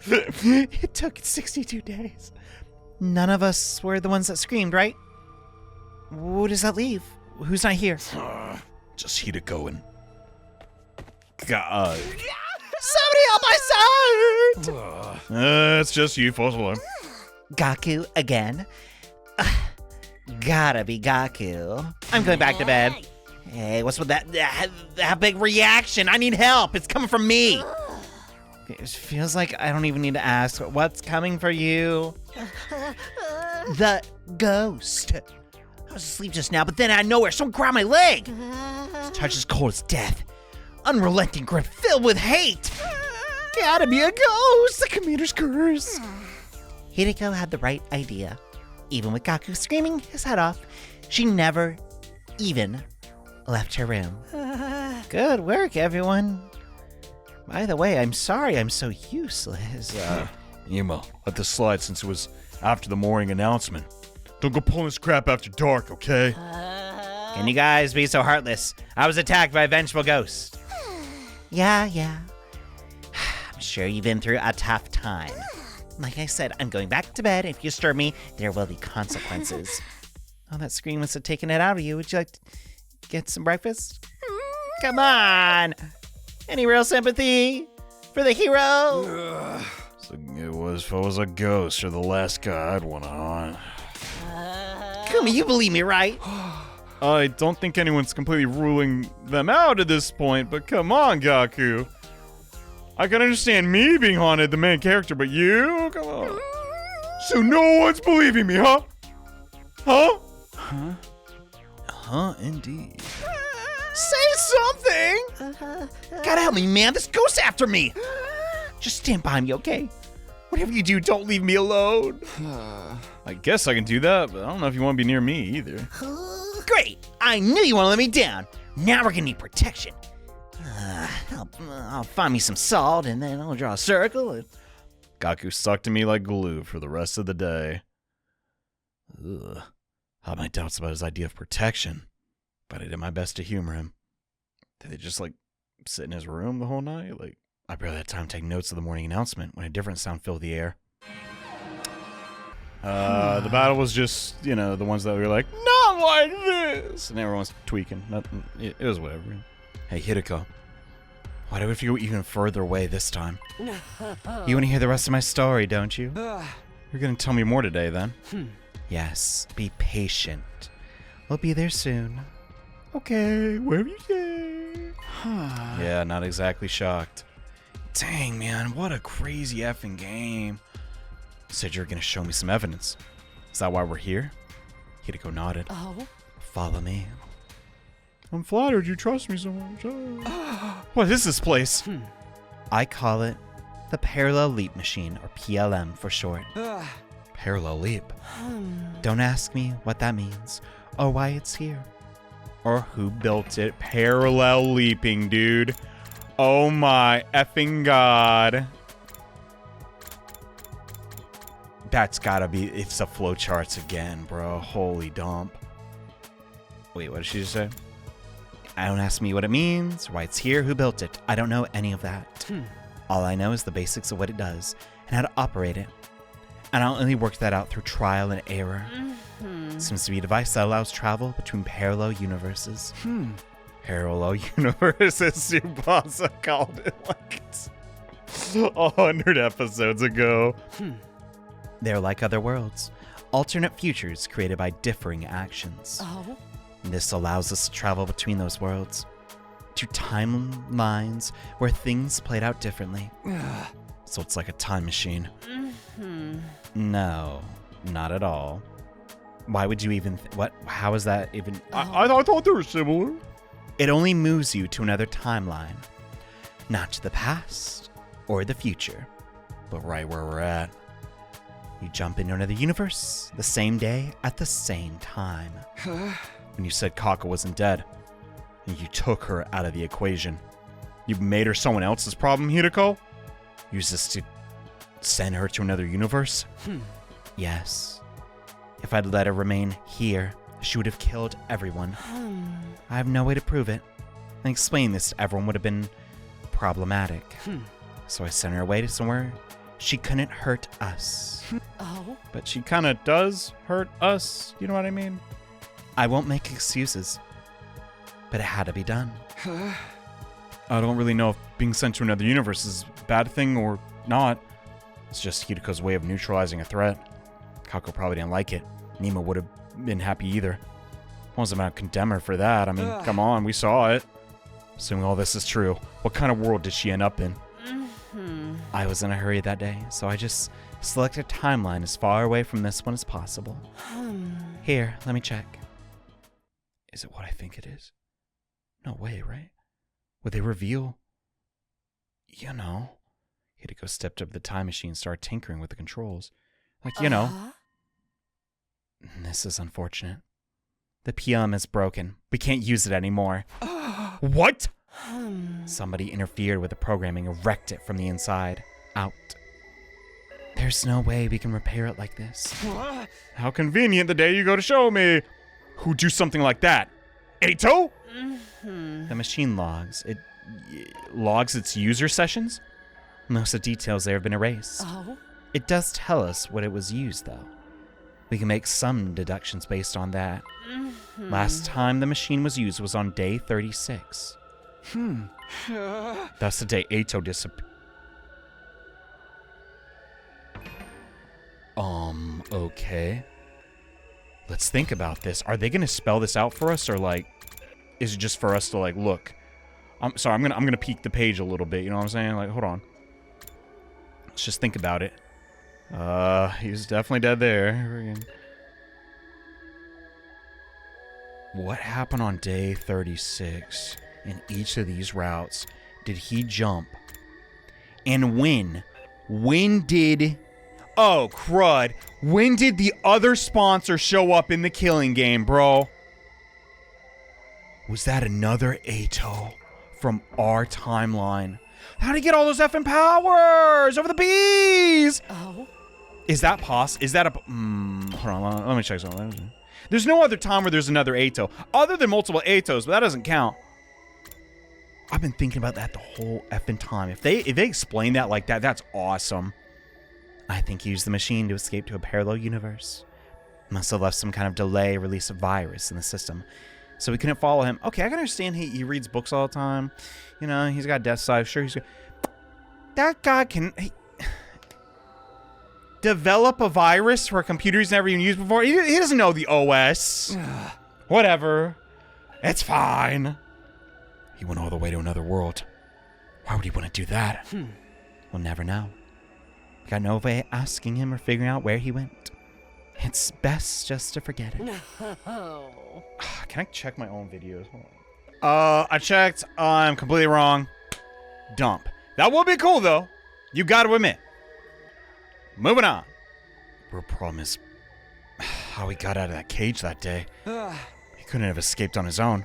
It took 62 days. None of us were the ones that screamed, right? What does that leave? Who's not here? Just Hideko and... Somebody on my side! It's just you, possible. Gaku again? Gotta be Gaku. I'm going back to bed. Hey, what's with that big reaction? I need help. It's coming from me. It feels like I don't even need to ask. What's coming for you? The ghost. I was asleep just now, but then out of nowhere, someone grabbed my leg. His touch is cold as death. Unrelenting grip filled with hate. Gotta be a ghost. The commuter's curse. Hideko had the right idea. Even with Gaku screaming his head off, she never even left her room. Good work, everyone. By the way, I'm sorry I'm so useless. Yuma, let this slide since it was after the morning announcement. Don't go pulling this crap after dark, okay? Can you guys be so heartless? I was attacked by a vengeful ghost. Yeah. I'm sure you've been through a tough time. Like I said, I'm going back to bed. If you disturb me, there will be consequences. Oh, that scream must have taken it out of you. Would you like to get some breakfast? Come on! Any real sympathy for the hero? So it was if I was a ghost or the last guy I'd want on. Kumi, you believe me, right? I don't think anyone's completely ruling them out at this point, but come on, Gaku. I can understand me being haunted, the main character, but you? Come on. So no one's believing me, huh? Huh? Huh, indeed. Say something! Gotta help me, man. This ghost's after me. Just stand by me, okay? Whatever you do, don't leave me alone. I guess I can do that, but I don't know if you want to be near me either. Great! I knew you want to let me down. Now we're gonna need protection. I'll find me some salt, and then I'll draw a circle. And... Gaku stuck to me like glue for the rest of the day. Ugh. I had my doubts about his idea of protection, but I did my best to humor him. Did they just, sit in his room the whole night? I barely had time to take notes of the morning announcement when a different sound filled the air. The battle was just, the ones that were like, not like this! And everyone's tweaking. Nothing. It was whatever. Hey, Hideko. Why do we have to go even further away this time? You want to hear the rest of my story, don't you? You're going to tell me more today, then? Yes, be patient. We'll be there soon. Okay, wherever you say. Yeah, not exactly shocked. Dang, man, what a crazy effing game. Said you were going to show me some evidence. Is that why we're here? Hideko nodded. Oh? Follow me. I'm flattered you trust me so much. What is this place? I call it the Parallel Leap Machine, or PLM for short. Parallel leap. Don't ask me what that means, or why it's here. Or who built it. Parallel leaping, dude. Oh my effing god. That's gotta be, it's the flowcharts again, bro. Holy dump. Wait, what did she just say? Don't ask me what it means, why it's here, who built it. I don't know any of that. All I know is the basics of what it does and how to operate it. And I'll only work that out through trial and error. Seems to be a device that allows travel between parallel universes. Parallel universes, Tsubasa called it like it's 100 episodes ago. They're like other worlds, alternate futures created by differing actions. Oh? This allows us to travel between those worlds, to timelines where things played out differently. So it's like a time machine. No, not at all. Why would you even... what? How is that even... I thought they were similar. It only moves you to another timeline. Not to the past or the future, but right where we're at. You jump into another universe the same day at the same time. When you said Kako wasn't dead, and you took her out of the equation. You made her someone else's problem, Hideko? Use this to send her to another universe? Yes. If I'd let her remain here, she would have killed everyone. I have no way to prove it. And explaining this to everyone would have been problematic. So I sent her away to somewhere she couldn't hurt us. Oh? But she kind of does hurt us, you know what I mean? I won't make excuses, but it had to be done. I don't really know if being sent to another universe is a bad thing or not. It's just Hideko's way of neutralizing a threat. Kako probably didn't like it. Nima would have been happy either. I wasn't about to condemn her for that. I mean, come on, we saw it. Assuming all this is true, what kind of world did she end up in? I was in a hurry that day, so I just selected a timeline as far away from this one as possible. Here, let me check. Is it what I think it is? No way, right? Would they reveal? You know. Hideko stepped up the time machine and started tinkering with the controls. Like, you know. This is unfortunate. The PM is broken. We can't use it anymore. What? Somebody interfered with the programming and wrecked it from the inside out. There's no way we can repair it like this. How convenient the day you go to show me. Who'd do something like that? Eito? The machine logs. It logs its user sessions. Most of the details there have been erased. Oh? It does tell us what it was used, though. We can make some deductions based on that. Last time the machine was used was on day 36. That's the day Eito disappeared. Okay. Let's think about this. Are they gonna spell this out for us, or like, is it just for us to like look? I'm sorry. I'm gonna peek the page a little bit. You know what I'm saying? Like, hold on. Let's just think about it. He's definitely dead there. What happened on day 36 in each of these routes? Did he jump? And when? When did... Oh, crud. When did the other sponsor show up in the killing game, bro? Was that another Eito from our timeline? How'd he get all those effing powers over the bees? Oh? Is that possible? Is that a... hold on, let me check something. There's no other time where there's another Eito. Other than multiple Eitos, but that doesn't count. I've been thinking about that the whole effing time. If they explain that like that, that's awesome. I think he used the machine to escape to a parallel universe. Must have left some kind of delay release of virus in the system, so we couldn't follow him. Okay, I can understand he reads books all the time. You know, he's got death side. Sure, he's... That guy can... develop a virus for a computer he's never even used before? He doesn't know the OS. Whatever. It's fine. He went all the way to another world. Why would he want to do that? We'll never know. Got no way of asking him or figuring out where he went. It's best just to forget it. No. Can I check my own videos? Hold on. I checked. I'm completely wrong. Dump. That would be cool, though. You got to admit. Moving on. Real problem is how he got out of that cage that day. He couldn't have escaped on his own.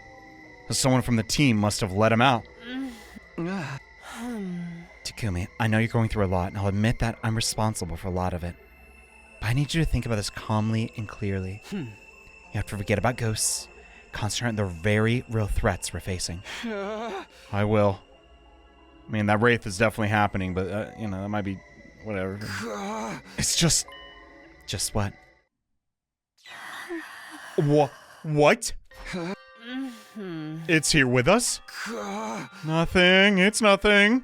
Someone from the team must have let him out. Takumi, I know you're going through a lot, and I'll admit that I'm responsible for a lot of it. But I need you to think about this calmly and clearly. You have to forget about ghosts. Concentrate on the very real threats we're facing. I will. I mean, that wraith is definitely happening, but, you know, that might be whatever. It's just... Just what? What? It's here with us? Nothing. It's nothing.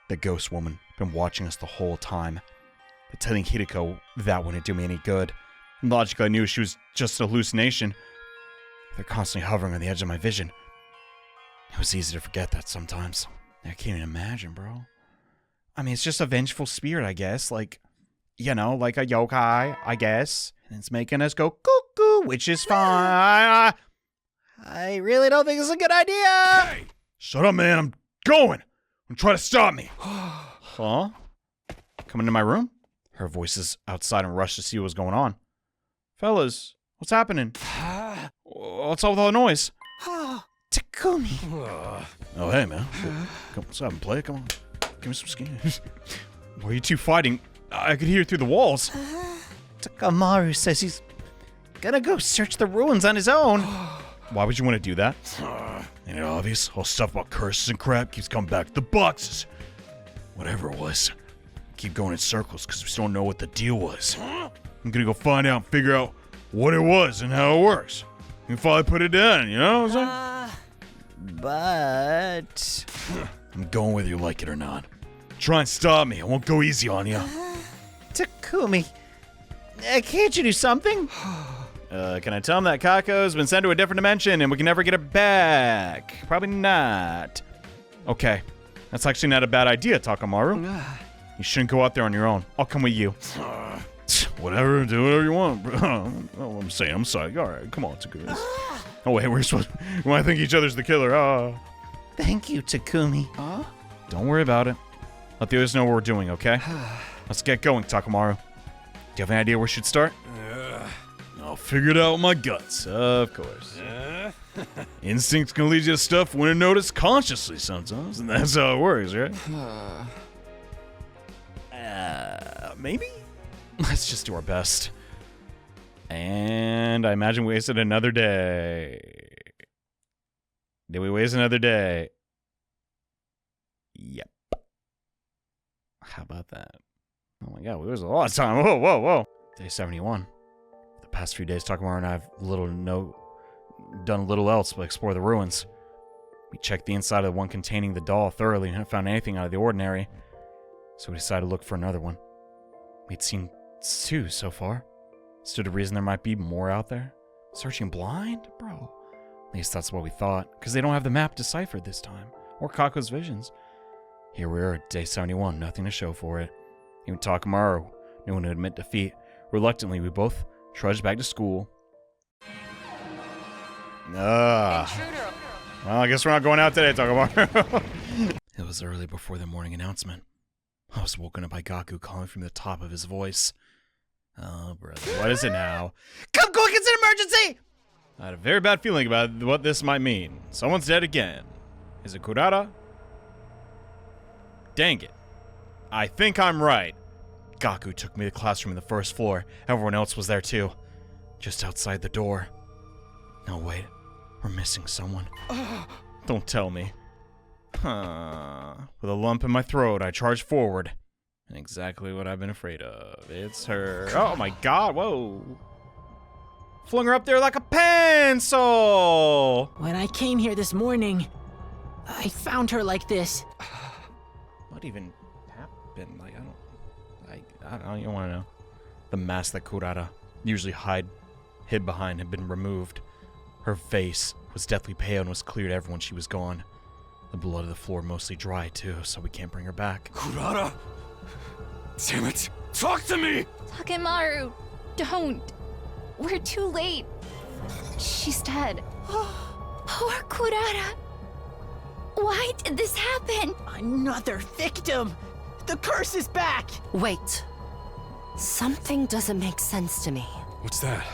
The ghost woman been watching us the whole time. But telling Hideko that wouldn't do me any good. And logically, I knew she was just a hallucination. They're constantly hovering on the edge of my vision. It was easy to forget that sometimes. I can't even imagine, bro. I mean, it's just a vengeful spirit, I guess. Like, you know, like a yokai, I guess. And it's making us go cuckoo, which is fine. I really don't think it's a good idea. Hey! Shut up, man. I'm going. Don't try to stop me. Huh? Come into my room? Her voice is outside and rushed to see what was going on. Fellas, what's happening? What's all with all the noise? Takumi. Oh, hey, man. Come on, play. Come on. Give me some skins. Why are you two fighting? I could hear through the walls. Takamaru says he's gonna go search the ruins on his own. Why would you want to do that? Ain't it obvious? All stuff about curses and crap keeps coming back to the boxes. Whatever it was. Keep going in circles because we still don't know what the deal was. I'm gonna go find out and figure out what it was and how it works. You can finally put it down, you know what I'm saying? But... I'm going whether you like it or not. Try and stop me. I won't go easy on you. Takumi, can't you do something? Can I tell him that Kako's been sent to a different dimension and we can never get it back? Probably not. Okay. That's actually not a bad idea, Takamaru. You shouldn't go out there on your own. I'll come with you. Whatever, do whatever you want, bro. Oh, I'm saying, I'm sorry. All right, come on, Takumi. Oh, wait, we're supposed to... We might think each other's the killer. Thank you, Takumi. Don't worry about it. Let the others know what we're doing, okay? Let's get going, Takamaru. Do you have any idea where we should start? I'll figure it out with my guts, of course. Instincts can lead you to stuff we wouldn't notice consciously sometimes, and that's how it works, right? Maybe? Let's just do our best. And I imagine we wasted another day. Did we waste another day? Yep. How about that? Oh my god, we wasted a lot of time. Whoa. Day 71. The past few days, Takamaru and I have done little else but explore the ruins. We checked the inside of the one containing the doll thoroughly and haven't found anything out of the ordinary. So we decided to look for another one. We'd seen 2 so far. Stood to reason there might be more out there. Searching blind? Bro. At least that's what we thought, because they don't have the map deciphered this time, or Kako's visions. Here we are at day 71, nothing to show for it. Even Takamaru, no one to admit defeat. Reluctantly, we both trudged back to school. Well, I guess we're not going out today, Takamaru. It was early before the morning announcement. I was woken up by Gaku calling from the top of his voice. Oh, brother, what is it now? Come quick, it's an emergency! I had a very bad feeling about what this might mean. Someone's dead again. Is it Kurata? Dang it. I think I'm right. Gaku took me to the classroom on the first floor. Everyone else was there too. Just outside the door. No, wait. We're missing someone. Don't tell me. With a lump in my throat, I charged forward. And exactly what I've been afraid of. It's her. Oh my god, whoa. Flung her up there like a pencil! When I came here this morning, I found her like this. What even happened? Like, I don't even want to know. The mask that Kurata usually hid behind had been removed. Her face was deathly pale and was clear to everyone she was gone. The blood of the floor mostly dry too, so we can't bring her back. Kurata! Damn it! Talk to me! Takamaru, don't. We're too late. She's dead. Poor Kurata. Why did this happen? Another victim! The curse is back! Wait. Something doesn't make sense to me. What's that?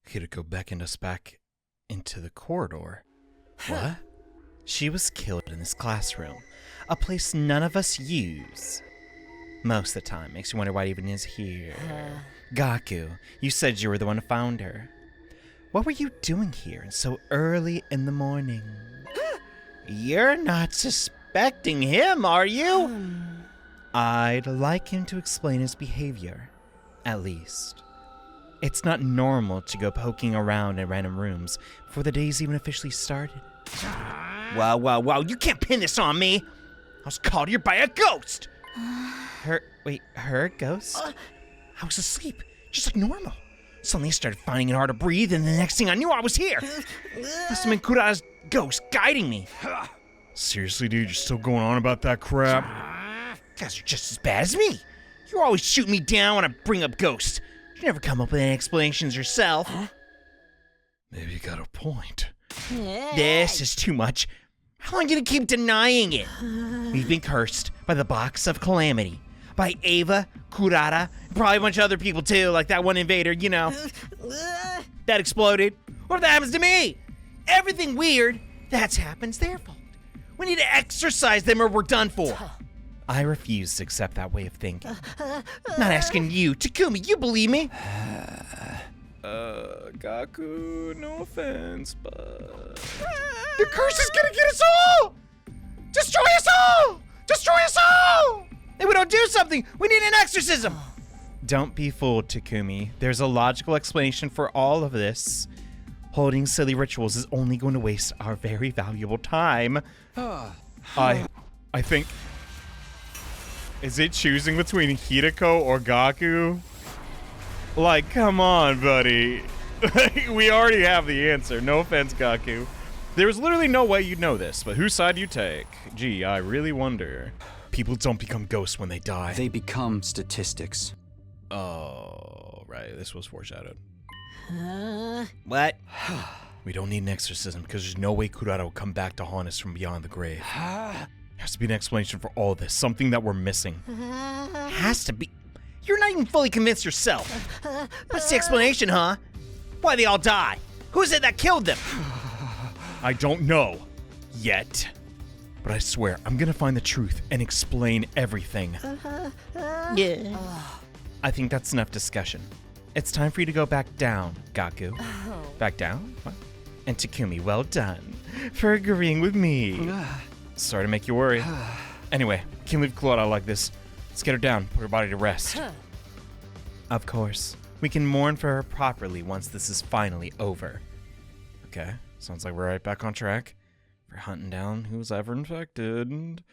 Hideko beckoned us back into the corridor. What? She was killed in this classroom, a place none of us use. Most of the time. Makes you wonder why it even is here. Gaku, you said you were the one who found her. What were you doing here so early in the morning? You're not suspecting him, are you? I'd like him to explain his behavior, at least. It's not normal to go poking around in random rooms before the day's even officially started. Wow, you can't pin this on me! I was called here by a ghost! Her ghost? I was asleep, just like normal. Suddenly I started finding it hard to breathe, and the next thing I knew, I was here. Must have been Kurata's ghost guiding me. Seriously, dude, you're still going on about that crap? You guys are just as bad as me. You always shoot me down when I bring up ghosts. You never come up with any explanations yourself. Maybe you got a point. This is too much. How long are you gonna keep denying it? We've been cursed by the Box of Calamity. By Ava, Kurata, probably a bunch of other people too, like that one invader, you know. That exploded. What if that happens to me? Everything weird that's happened's their fault. We need to exorcise them or we're done for. I refuse to accept that way of thinking. Not asking you. Takumi, you believe me? Gaku, no offense, but... The curse is gonna get us all! Destroy us all! Destroy us all! If we don't do something, we need an exorcism! Don't be fooled, Takumi. There's a logical explanation for all of this. Holding silly rituals is only going to waste our very valuable time. I think... Is it choosing between Hirako or Gaku? Like, come on, buddy. We already have the answer. No offense, Gaku. There's literally no way you'd know this, but whose side do you take? Gee, I really wonder. People don't become ghosts when they die. They become statistics. Oh, right. This was foreshadowed. What? We don't need an exorcism because there's no way Kurata will come back to haunt us from beyond the grave. There has to be an explanation for all this. Something that we're missing. Has to be. You're not even fully convinced yourself. What's the explanation, huh? Why they all die? Who is it that killed them? I don't know. Yet. But I swear, I'm gonna find the truth and explain everything. Yeah. I think that's enough discussion. It's time for you to go back down, Gaku. Back down? What? And Takumi, well done for agreeing with me. Sorry to make you worry. Anyway, can't leave Kurata like this. Let's get her down, put her body to rest. Of course. We can mourn for her properly once this is finally over. Okay, sounds like we're right back on track. For hunting down who's ever infected.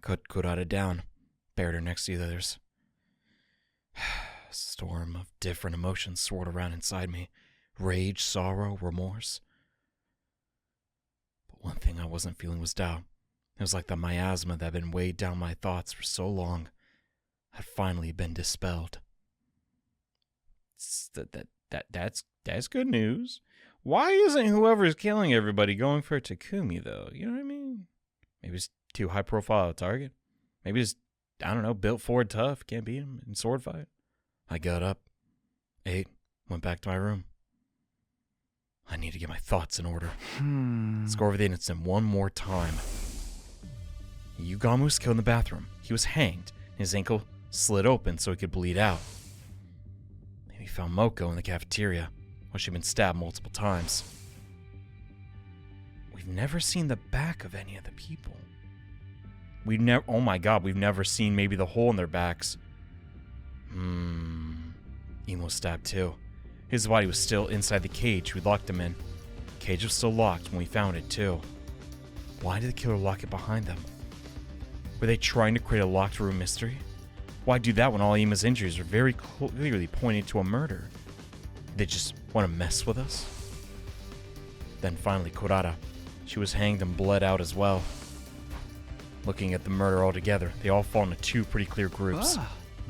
Cut Kurata down. Buried her next to the others. A storm of different emotions swirled around inside me. Rage, sorrow, remorse. But one thing I wasn't feeling was doubt. It was like the miasma that had been weighed down my thoughts for so long had finally been dispelled. That's good news. Why isn't whoever's killing everybody going for Takumi, though? You know what I mean? Maybe it's too high profile a target. Maybe it's, I don't know, built Ford tough. Can't beat him in sword fight. I got up, ate, went back to my room. I need to get my thoughts in order. Let's go over the incident one more time. Yugami was killed in the bathroom. He was hanged. His ankle slid open so he could bleed out. Then we found Moko in the cafeteria, where she'd been stabbed multiple times. We've never seen the back of any of the people. Oh my god, we've never seen maybe the hole in their backs. Emo was stabbed too. His body was still inside the cage we locked him in. The cage was still locked when we found it too. Why did the killer lock it behind them? Were they trying to create a locked room mystery? Why do that when all Ima's injuries are very clearly pointing to a murder? Did they just want to mess with us? Then finally, Kurata. She was hanged and bled out as well. Looking at the murder altogether, they all fall into two pretty clear groups.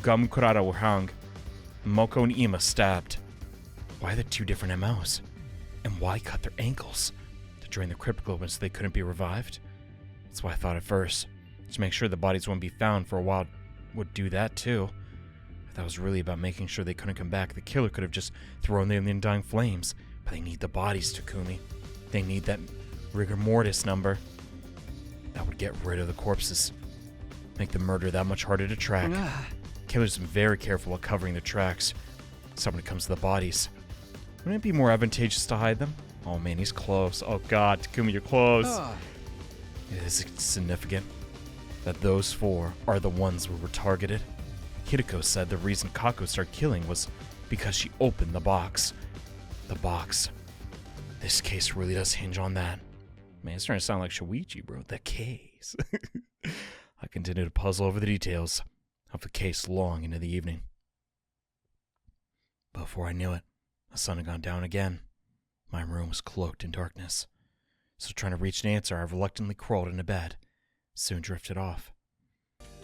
Gum and Kurata were hung. Moko and Ima stabbed. Why the two different MOs? And why cut their ankles? To drain the cryptoglobin so they couldn't be revived? That's what I thought at first. To make sure the bodies wouldn't be found for a while would do that too. If that was really about making sure they couldn't come back, the killer could have just thrown them in the undying flames. But they need the bodies, Takumi. They need that rigor mortis number. That would get rid of the corpses. make the murder that much harder to track. Killer's very careful of covering the tracks. So when it comes to the bodies, wouldn't it be more advantageous to hide them? Oh man, he's close. Oh god, Takumi, you're close. It is significant that those 4 are the ones who were targeted. Hideko said the reason Kako started killing was because she opened the box. The box. This case really does hinge on that. Man, it's starting to sound like Shuichi, bro. The case. I continued to puzzle over the details of the case long into the evening. Before I knew it, the sun had gone down again. My room was cloaked in darkness. So trying to reach an answer, I reluctantly crawled into bed. Soon drifted off.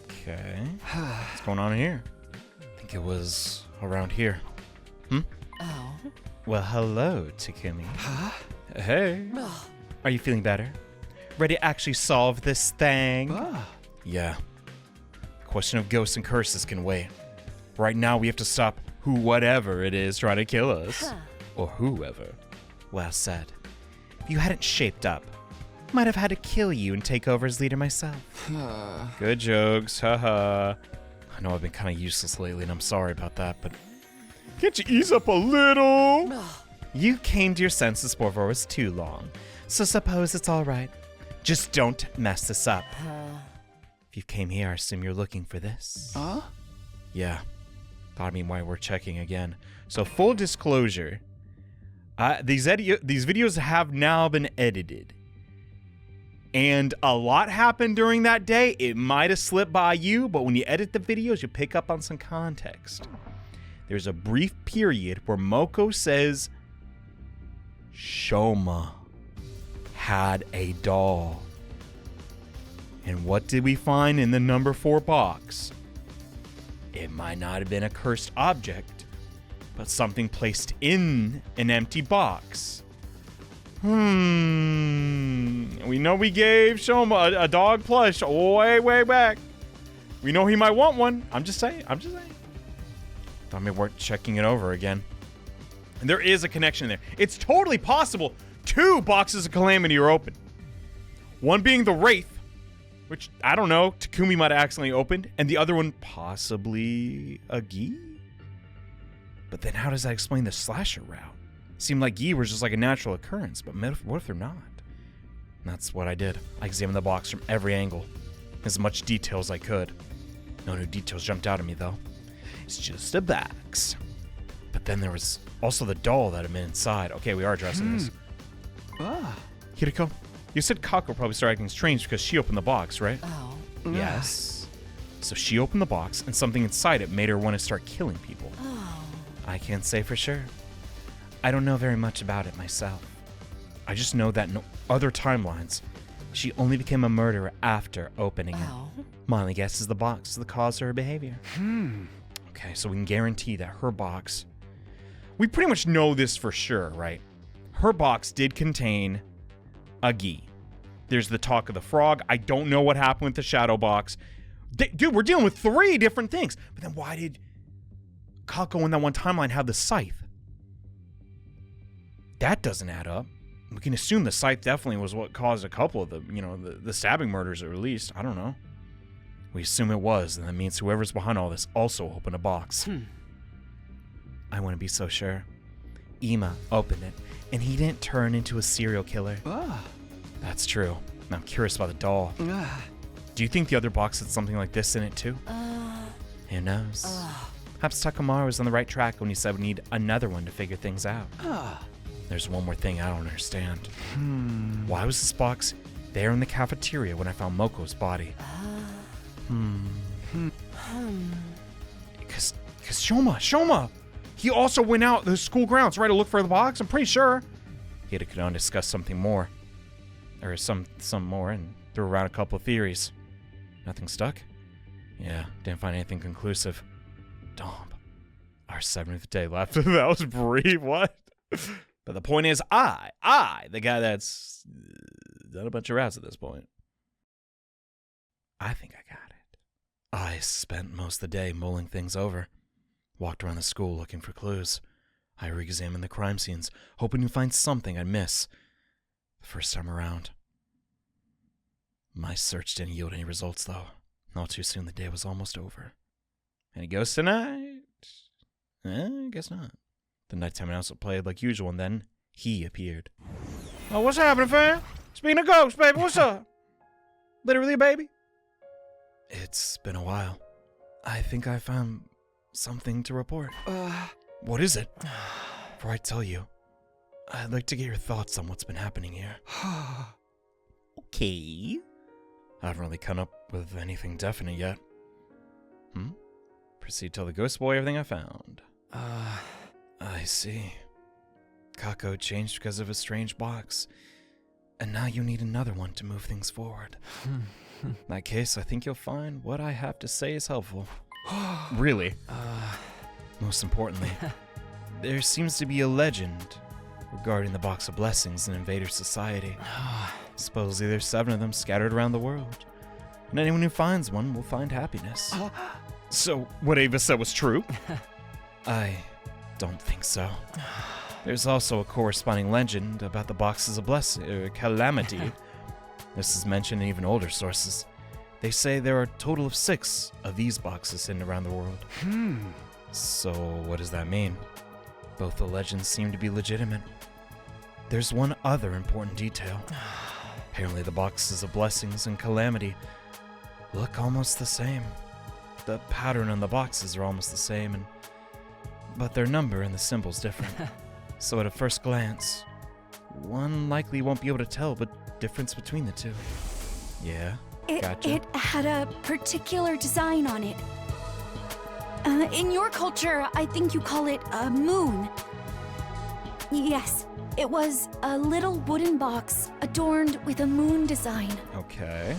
Okay. What's going on here? I think it was around here. Oh. Well, hello, Takumi. Hey. Are you feeling better? Ready to actually solve this thing? Yeah. The question of ghosts and curses can wait. Right now, we have to stop whatever it is trying to kill us. Or whoever. Well said. If you hadn't shaped up, might have had to kill you and take over as leader myself. Good jokes, haha. I know I've been kind of useless lately, and I'm sorry about that, but can't you ease up a little? You came to your senses before it was too long, so suppose it's all right. Just don't mess this up. If you came here, I assume you're looking for this. Yeah. Thought I mean why we're checking again. So full disclosure, these videos have now been edited. And a lot happened during that day. It might have slipped by you, but when you edit the videos, you pick up on some context. There's a brief period where Moko says Shoma had a doll. And what did we find in the number 4 box? It might not have been a cursed object, but something placed in an empty box. We know we gave Shoma a dog plush way back. We know he might want one. I'm just saying. Thought maybe worth checking it over again. And there is a connection there. It's totally possible 2 boxes of Calamity are open. One being the Wraith, which, I don't know, Takumi might have accidentally opened, and the other one possibly a Gi? But then how does that explain the slasher route? Seemed like Gi was just like a natural occurrence, but what if they're not? And that's what I did. I examined the box from every angle, as much detail as I could. No new details jumped out at me, though. It's just a box. But then there was also the doll that had been inside. Okay, we are addressing this. Hideko, you said Kako probably started acting strange because she opened the box, right? Oh. Yes. So she opened the box, and something inside it made her want to start killing people. Oh. I can't say for sure. I don't know very much about it myself. I just know that in other timelines, she only became a murderer after opening it. My only guess is the box is the cause of her behavior. Okay, so we can guarantee that her box... We pretty much know this for sure, right? Her box did contain a Gi. There's the talk of the frog. I don't know what happened with the shadow box. Dude, we're dealing with 3 different things. But then why did Kako in that one timeline have the scythe? That doesn't add up. We can assume the scythe definitely was what caused a couple of the stabbing murders, at least. I don't know. We assume it was, and that means whoever's behind all this also opened a box. I wouldn't be so sure. Ima opened it, and he didn't turn into a serial killer. That's true. I'm curious about the doll. Do you think the other box had something like this in it too? Who knows? Perhaps Takamaru was on the right track when he said we need another one to figure things out. There's one more thing I don't understand. Why was this box there in the cafeteria when I found Moko's body? Because Shoma! He also went out the school grounds, right, to look for the box, I'm pretty sure. He had to discuss something more. Or some more, and threw around a couple of theories. Nothing stuck? Yeah, didn't find anything conclusive. Dump. Our 7th day left. That was brief, what? But the point is, the guy that's done a bunch of rats at this point. I think I got it. I spent most of the day mulling things over. Walked around the school looking for clues. I re-examined the crime scenes, hoping to find something I'd miss. The first time around. My search didn't yield any results, though. All too soon, the day was almost over. Any ghosts tonight? I guess not. The nighttime announcement played like usual, and then he appeared. Oh, what's happening, fam? Speaking of ghosts, baby, what's up? Literally, baby. It's been a while. I think I found something to report. What is it? Before I tell you, I'd like to get your thoughts on what's been happening here. Okay. I haven't really come up with anything definite yet. Proceed to tell the ghost boy everything I found. I see. Kako changed because of a strange box, and now you need another one to move things forward. In that case, I think you'll find what I have to say is helpful. Really? Most importantly, there seems to be a legend regarding the box of blessings in Invader Society. Supposedly there's 7 of them scattered around the world, and anyone who finds one will find happiness. So, what Ava said was true? I don't think so. There's also a corresponding legend about the boxes of calamity. This is mentioned in even older sources. They say there are a total of 6 of these boxes hidden around the world. So, what does that mean? Both the legends seem to be legitimate. There's one other important detail. Apparently the boxes of blessings and calamity look almost the same. The pattern on the boxes are almost the same, but their number and the symbol's different. So at a first glance, one likely won't be able to tell the difference between the two. Yeah, gotcha. It had a particular design on it. In your culture, I think you call it a moon. Yes, it was a little wooden box adorned with a moon design. Okay.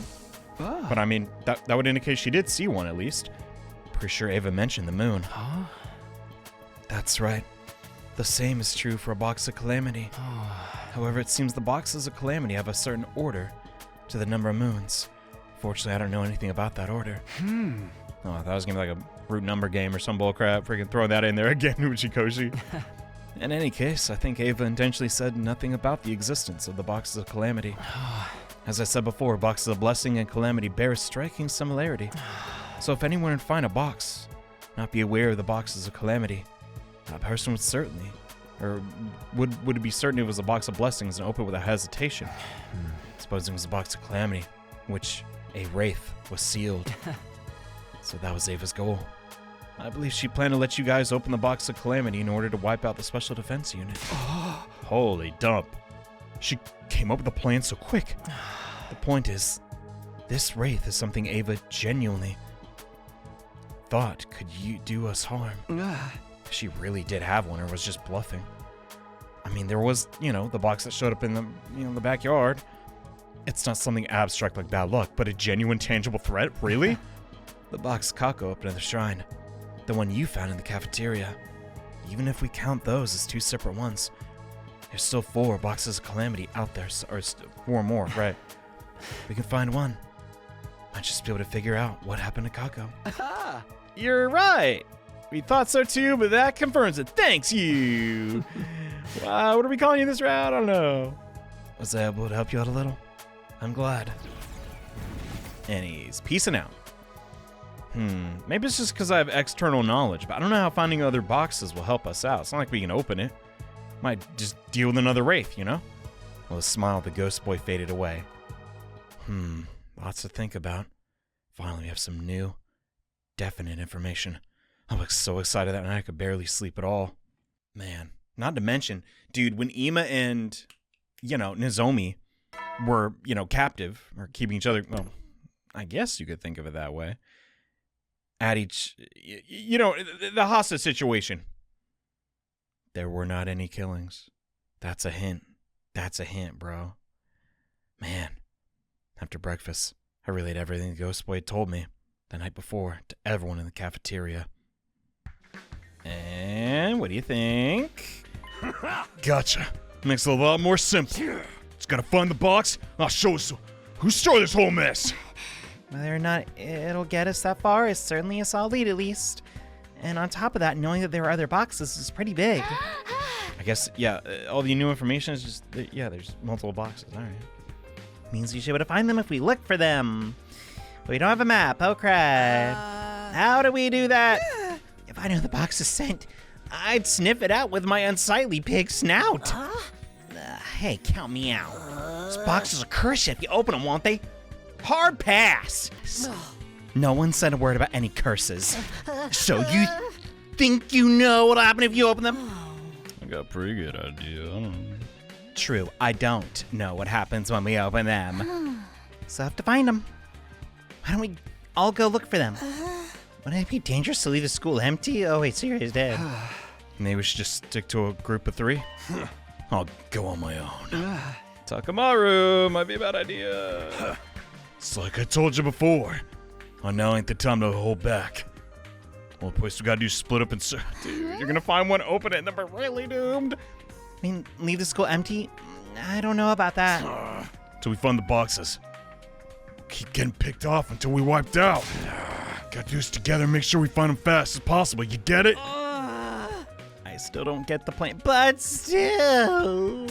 But I mean, that would indicate she did see one at least. Pretty sure Ava mentioned the moon. That's right. The same is true for a box of calamity. However, it seems the boxes of calamity have a certain order to the number of moons. Fortunately, I don't know anything about that order. Oh, I thought it was gonna be like a root number game or some bullcrap. Freaking throwing that in there again, Uchikoshi. In any case, I think Ava intentionally said nothing about the existence of the boxes of calamity. As I said before, boxes of blessing and calamity bear a striking similarity. So if anyone would find a box, not be aware of the boxes of calamity, that person would certainly, or would it be certain it was a box of blessings and open without hesitation? Supposing it was a box of calamity, which a wraith was sealed. So that was Ava's goal. I believe she planned to let you guys open the box of calamity in order to wipe out the special defense unit. Holy dump. She came up with a plan so quick. The point is, this wraith is something Ava genuinely thought could do us harm. If she really did have one or was just bluffing. I mean, there was, the box that showed up in the, the backyard. It's not something abstract like bad luck, but a genuine, tangible threat? Really? The box Kako opened at the shrine. The one you found in the cafeteria. Even if we count those as 2 separate ones, there's still 4 boxes of calamity out there, or 4 more, right? We can find one. Might just be able to figure out what happened to Kako. You're right. We thought so too, but that confirms it. Thanks, you. What are we calling you this round? I don't know. Was I able to help you out a little? I'm glad. And he's peacing out. Maybe it's just because I have external knowledge, but I don't know how finding other boxes will help us out. It's not like we can open it. Might just deal with another wraith, Well, the smile of the ghost boy faded away. Lots to think about. Finally, we have some new, definite information. I was so excited that night I could barely sleep at all. Man, not to mention, dude, when Ima and, Nozomi were, captive, or keeping each other, well, I guess you could think of it that way, at each, the hostage situation. There were not any killings. That's a hint. That's a hint, bro. Man, after breakfast, I relayed everything the ghost boy had told me the night before to everyone in the cafeteria. And what do you think? Gotcha. Makes it a lot more simple. Just gotta find the box. I'll show us who started this whole mess. Whether or not it'll get us that far is certainly a solid lead, at least. And on top of that, knowing that there are other boxes is pretty big. I guess, yeah, all the new information is just, there's multiple boxes. All right. Means we should be able to find them if we look for them. We don't have a map. Oh, crap. How do we do that? If I knew the box is sent, I'd sniff it out with my unsightly pig snout. Hey, count me out. These boxes will curse you if you open them, won't they? Hard pass. No one said a word about any curses. So you think you know what'll happen if you open them? I got a pretty good idea. I don't know. True, I don't know what happens when we open them. So I have to find them. Why don't we all go look for them? Wouldn't it be dangerous to leave the school empty? Oh wait, Siri's dead. Maybe we should just stick to a group of 3. I'll go on my own. Takamaru might be a bad idea. It's like I told you before. Oh, now ain't the time to hold back. Only place we gotta do is split up and dude, you're gonna find one, open it, and then we're really doomed. I mean, leave the school empty? I don't know about that. Till we find the boxes. Keep getting picked off until we wiped out. Gotta do this together and make sure we find them fast as possible. You get it? I still don't get the plan, but still.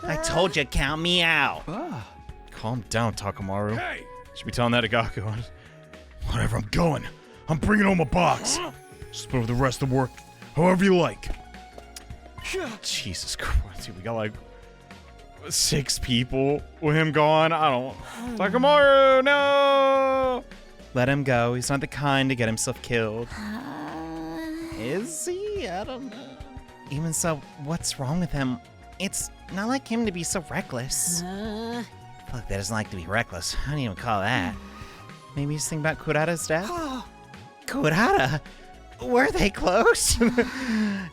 I told you, count me out. Calm down, Takamaru. Hey! Should be telling that to Gaku. Whatever, I'm going. I'm bringing home a box. Split the rest of the work however you like. Jesus Christ, dude, we got like 6 people with him gone. I don't. Takamaru, no! Let him go. He's not the kind to get himself killed. Is he? I don't know. Even so, what's wrong with him? It's not like him to be so reckless. Look, that doesn't like to be reckless. I don't even call that. Maybe he's thinking about Kurata's death? Kurata? Were they close?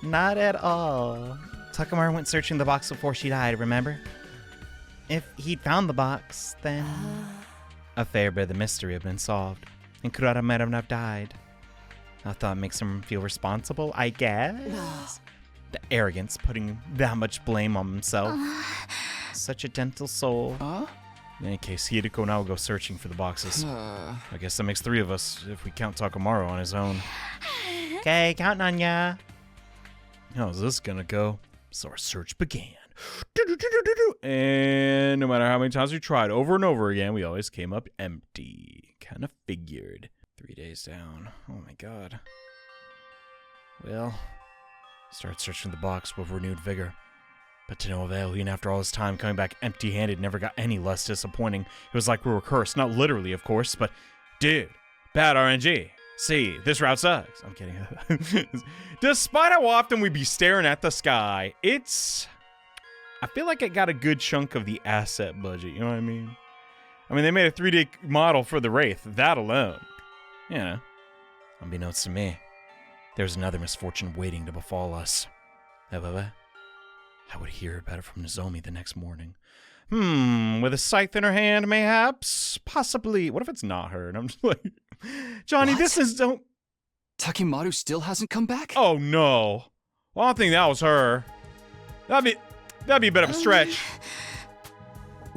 Not at all. Takamaru went searching the box before she died, remember? If he'd found the box, then a fair bit of the mystery had been solved, and Kurata might have not died. I thought it makes him feel responsible, I guess. The arrogance, putting that much blame on himself. Such a gentle soul. In any case, Hideko and I will go searching for the boxes. I guess that makes 3 of us, if we count Takamaru on his own. Okay, counting on ya. How's this gonna go? So our search began. And no matter how many times we tried over and over again, we always came up empty. Kind of figured. 3 days down. Oh my god. Well, started searching the box with renewed vigor. But to no avail, even after all this time, coming back empty-handed never got any less disappointing. It was like we were cursed. Not literally, of course, but dude, bad RNG. See, this route sucks. I'm kidding. Despite how often we be staring at the sky, I feel like it got a good chunk of the asset budget, you know what I mean? I mean, they made a 3D model for the Wraith, that alone. You know, unbeknownst to me, there's another misfortune waiting to befall us. I would hear about it from Nozomi the next morning. With a scythe in her hand, mayhaps? Possibly. What if it's not her? And I'm just like, Johnny, What? this is don't. Takimaru still hasn't come back? Oh no. Well, I don't think that was her. That'd be a bit of a stretch.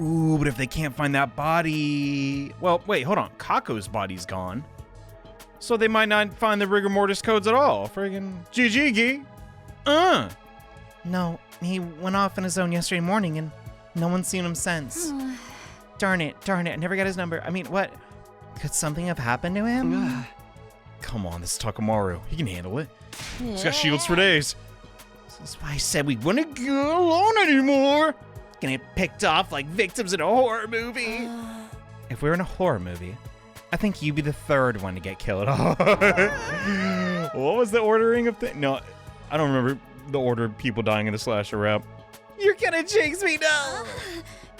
Ooh, but if they can't find that body... Well, wait, hold on. Kako's body's gone. So they might not find the rigor mortis codes at all. Friggin' GG. No, he went off on his own yesterday morning and no one's seen him since. Darn it, I never got his number. I mean, what? Could something have happened to him? Come on, this is Takamaru. He can handle it. He's got shields for days. This is why I said we wouldn't get alone anymore. Gonna get picked off like victims in a horror movie. If we were in a horror movie, I think you'd be the 3rd one to get killed. What was the ordering of things? No, I don't remember the order of people dying in the slasher rap. You're gonna jinx me, no!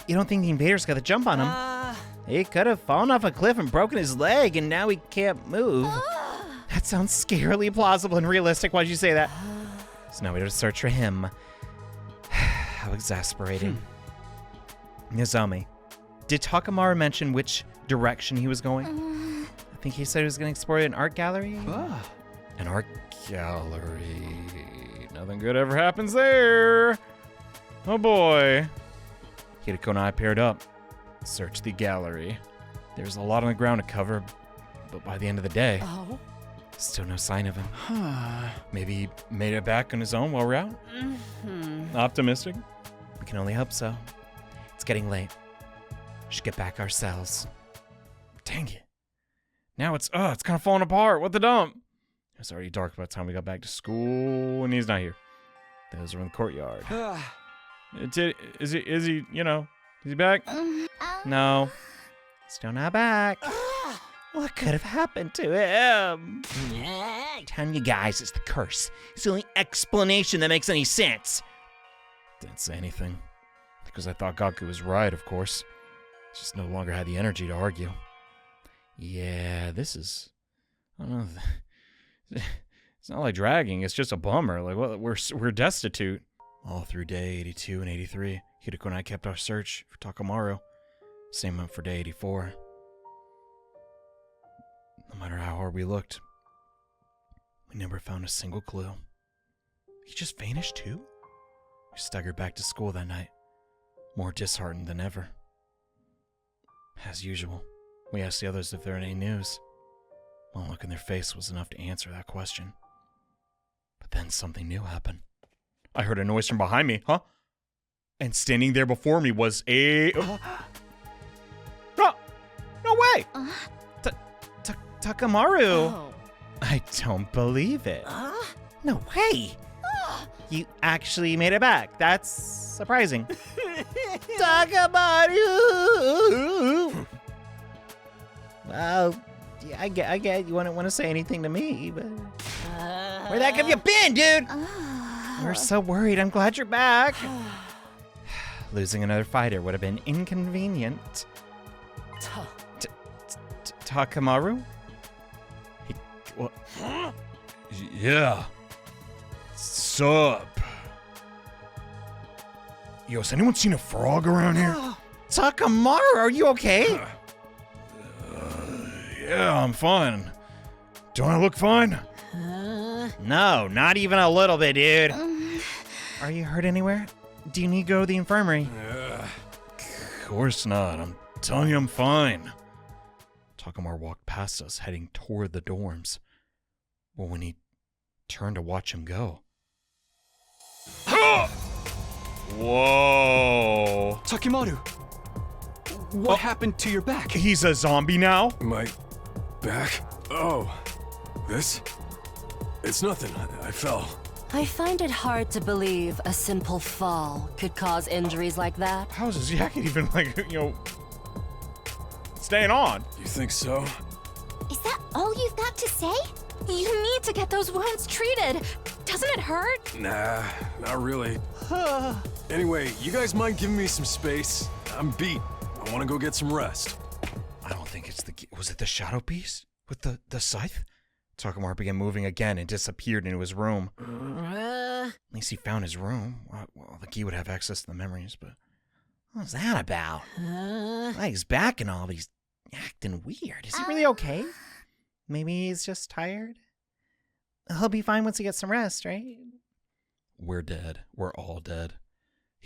You don't think the invaders got the jump on him? He could have fallen off a cliff and broken his leg, and now he can't move. That sounds scarily plausible and realistic. Why'd you say that? So now we have to search for him. How exasperating. Nozomi, did Takamaru mention which direction he was going? I think he said he was going to explore an art gallery. An art gallery. Nothing good ever happens there. Oh boy. Hideko and I paired up. Searched the gallery. There's a lot on the ground to cover, but by the end of the day, still no sign of him. Maybe he made it back on his own while we're out? Optimistic? We can only hope so. It's getting late. We should get back ourselves. Dang it. Now it's kind of falling apart. What the dump? It's already dark by the time we got back to school, and he's not here. Those are in the courtyard. Is he, you know, is he back? No. Still not back. What could have happened to him? I'm telling you guys, it's the curse. It's the only explanation that makes any sense. Didn't say anything. Because I thought Gaku was right, of course. Just no longer had the energy to argue. Yeah, this is... I don't know. It's not like dragging, it's just a bummer. Like, well, we're destitute. All through day 82 and 83, Hideko and I kept our search for Takamaru. Same went for day 84. No matter how hard we looked, we never found a single clue. He just vanished too? We staggered back to school that night, more disheartened than ever. As usual, we asked the others if there had any news. One look in their face was enough to answer that question. But then something new happened. I heard a noise from behind me, huh? And standing there before me was a... No way! Takamaru! Oh. I don't believe it. No way! You actually made it back. That's surprising. Takamaru! Well, yeah, I get you wouldn't want to say anything to me, but... Where the heck have you been, dude? We're so worried. I'm glad you're back. Losing another fighter would have been inconvenient. Takamaru? What? Yeah. Sup? Yo, has anyone seen a frog around here? Takamaru, are you okay? Yeah, I'm fine. Don't I look fine? No, not even a little bit, dude. Are you hurt anywhere? Do you need to go to the infirmary? Of course not. I'm telling you I'm fine. Takamaru walked past us, heading toward the dorms. But when he turned to watch him go... Whoa! Takamaru, what happened to your back? He's a zombie now? My back? Oh, this? It's nothing. I fell. I find it hard to believe a simple fall could cause injuries like that. How is his jacket even, like, you know, staying on? You think so? Is that all you've got to say? You need to get those wounds treated. Doesn't it hurt? Nah, not really. Anyway, you guys mind giving me some space? I'm beat. I want to go get some rest. I don't think it's the... Was it the shadow piece? With the scythe? Takamaru began moving again and disappeared into his room. At least he found his room. Well, the key would have access to the memories, but... What was that about? Why he's back and all, but he's acting weird. Is he really okay? Maybe he's just tired? He'll be fine once he gets some rest, right? We're dead. We're all dead.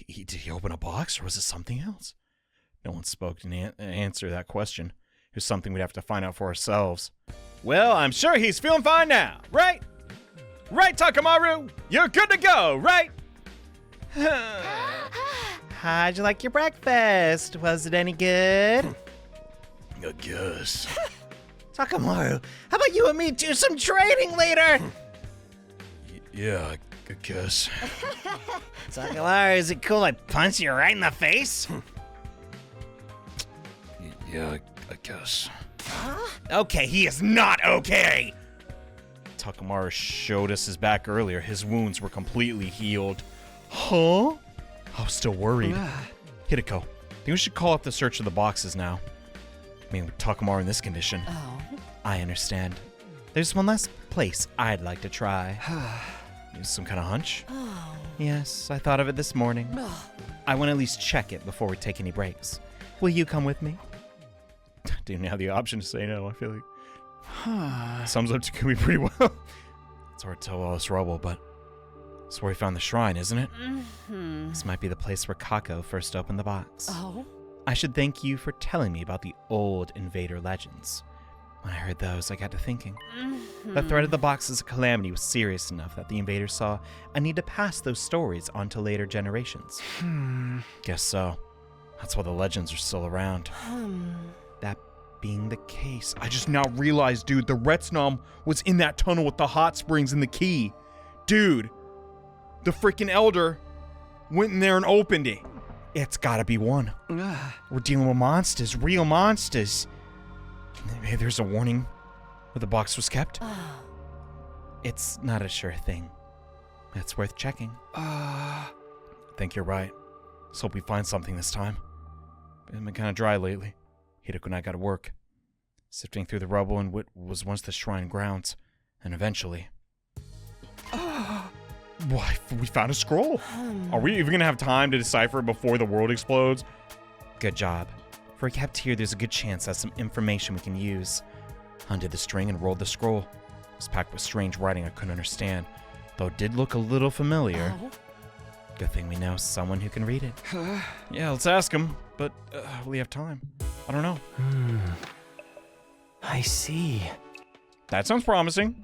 Did he open a box, or was it something else? No one spoke to answer that question. It was something we'd have to find out for ourselves. Well, I'm sure he's feeling fine now, right? Right, Takamaru? You're good to go, right? How'd you like your breakfast? Was it any good? I guess. Takamaru, how about you and me do some training later? Yeah, I guess. Takamaru, is it cool I punch you right in the face? Yeah, I guess. Okay, he is not okay. Takamaru showed us his back earlier. His wounds were completely healed. Huh? I was still worried. Hideko, think we should call up the search of the boxes now. I mean, with Takamaru in this condition. Oh. I understand. There's one last place I'd like to try. Some kind of hunch? Oh. Yes, I thought of it this morning. I want to at least check it before we take any breaks. Will you come with me? Didn't have the option to say no, I feel like. Sums up to Kumi pretty well. It's hard to tell all this rubble, but it's where we found the shrine, isn't it? Mm-hmm. This might be the place where Kako first opened the box. Oh? I should thank you for telling me about the old invader legends. When I heard those, I got to thinking. Mm-hmm. The threat of the box's calamity was serious enough that the invaders saw a need to pass those stories on to later generations. Guess so. That's why the legends are still around. That being the case. I just now realized, dude, the Retsnom was in that tunnel with the hot springs and the key. Dude, the freaking Elder went in there and opened it. It's gotta be one. We're dealing with monsters, real monsters. Maybe there's a warning where the box was kept. It's not a sure thing. It's worth checking. I think you're right. Let's hope we find something this time. It's been kind of dry lately. Hideko and I got to work, sifting through the rubble in what was once the shrine grounds, and eventually... Why, we found a scroll. Are we even gonna have time to decipher it before the world explodes? Good job. If we're kept here, there's a good chance that's some information we can use. Undid the string and rolled the scroll. It was packed with strange writing I couldn't understand, though it did look a little familiar. Good thing we know someone who can read it. Yeah, let's ask him, but will he have time? I don't know. I see. That sounds promising.